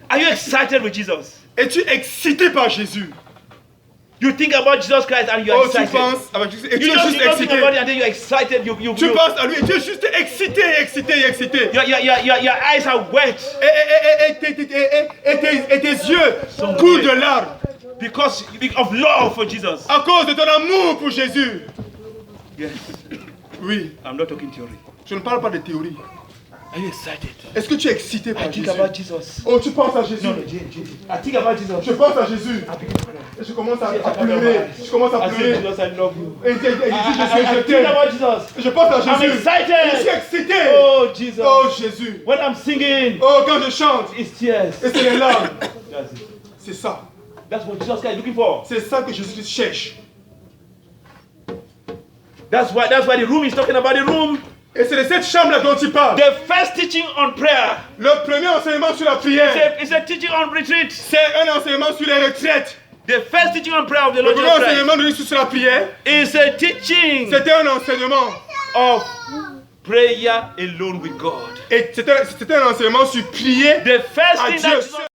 Speaker 1: Are you excited with Jesus?
Speaker 2: Es-tu excité par Jésus?
Speaker 1: You think about Jesus Christ and you are
Speaker 2: Oh, tu
Speaker 1: excited.
Speaker 2: penses avec Jésus et tu
Speaker 1: You
Speaker 2: es
Speaker 1: don't
Speaker 2: juste
Speaker 1: think
Speaker 2: excité.
Speaker 1: about it and then you're excited.
Speaker 2: Tu penses à lui et tu es juste excité, excité, excité.
Speaker 1: Your eyes are wet
Speaker 2: Et tes yeux coulent de larmes
Speaker 1: because of love for Jesus.
Speaker 2: à cause de ton amour pour Jésus.
Speaker 1: Yes.
Speaker 2: Oui,
Speaker 1: I'm not talking theory.
Speaker 2: je ne parle pas de théorie.
Speaker 1: Are you excited?
Speaker 2: Est-ce que tu es excité
Speaker 1: I
Speaker 2: par
Speaker 1: think
Speaker 2: Jésus?
Speaker 1: about Jesus.
Speaker 2: Oh, tu penses à Jésus.
Speaker 1: No, Jay. I think about Jesus.
Speaker 2: Je pense à Jésus.
Speaker 1: I begin to cry.
Speaker 2: Je commence à pleurer. Je commence à
Speaker 1: I say,
Speaker 2: pleurer.
Speaker 1: Jesus, I love you.
Speaker 2: Et je
Speaker 1: I think
Speaker 2: t'aime.
Speaker 1: about Jesus.
Speaker 2: Je pense à
Speaker 1: I'm
Speaker 2: Jésus.
Speaker 1: excited.
Speaker 2: Je suis excité.
Speaker 1: Oh, Jesus.
Speaker 2: Oh Jésus.
Speaker 1: When I'm singing,
Speaker 2: Oh, quand je chante.
Speaker 1: it's tears.
Speaker 2: Et c'est les larmes.
Speaker 1: That's it.
Speaker 2: C'est ça.
Speaker 1: That's what Jesus Christ is looking for.
Speaker 2: C'est ça que Jésus cherche.
Speaker 1: That's why the room is talking about the room.
Speaker 2: Et c'est de cette chambre-là dont il parle.
Speaker 1: The first teaching on prayer.
Speaker 2: Le premier enseignement sur la prière.
Speaker 1: It's a teaching on retreat.
Speaker 2: C'est un enseignement sur les retraites.
Speaker 1: The first teaching on prayer of the
Speaker 2: Le
Speaker 1: Lord
Speaker 2: premier
Speaker 1: Jesus Christ
Speaker 2: enseignement de Jésus sur la prière.
Speaker 1: is a teaching
Speaker 2: C'était un enseignement.
Speaker 1: of prayer alone with God.
Speaker 2: Et c'était un enseignement sur prier
Speaker 1: The first
Speaker 2: à
Speaker 1: thing
Speaker 2: Dieu.
Speaker 1: that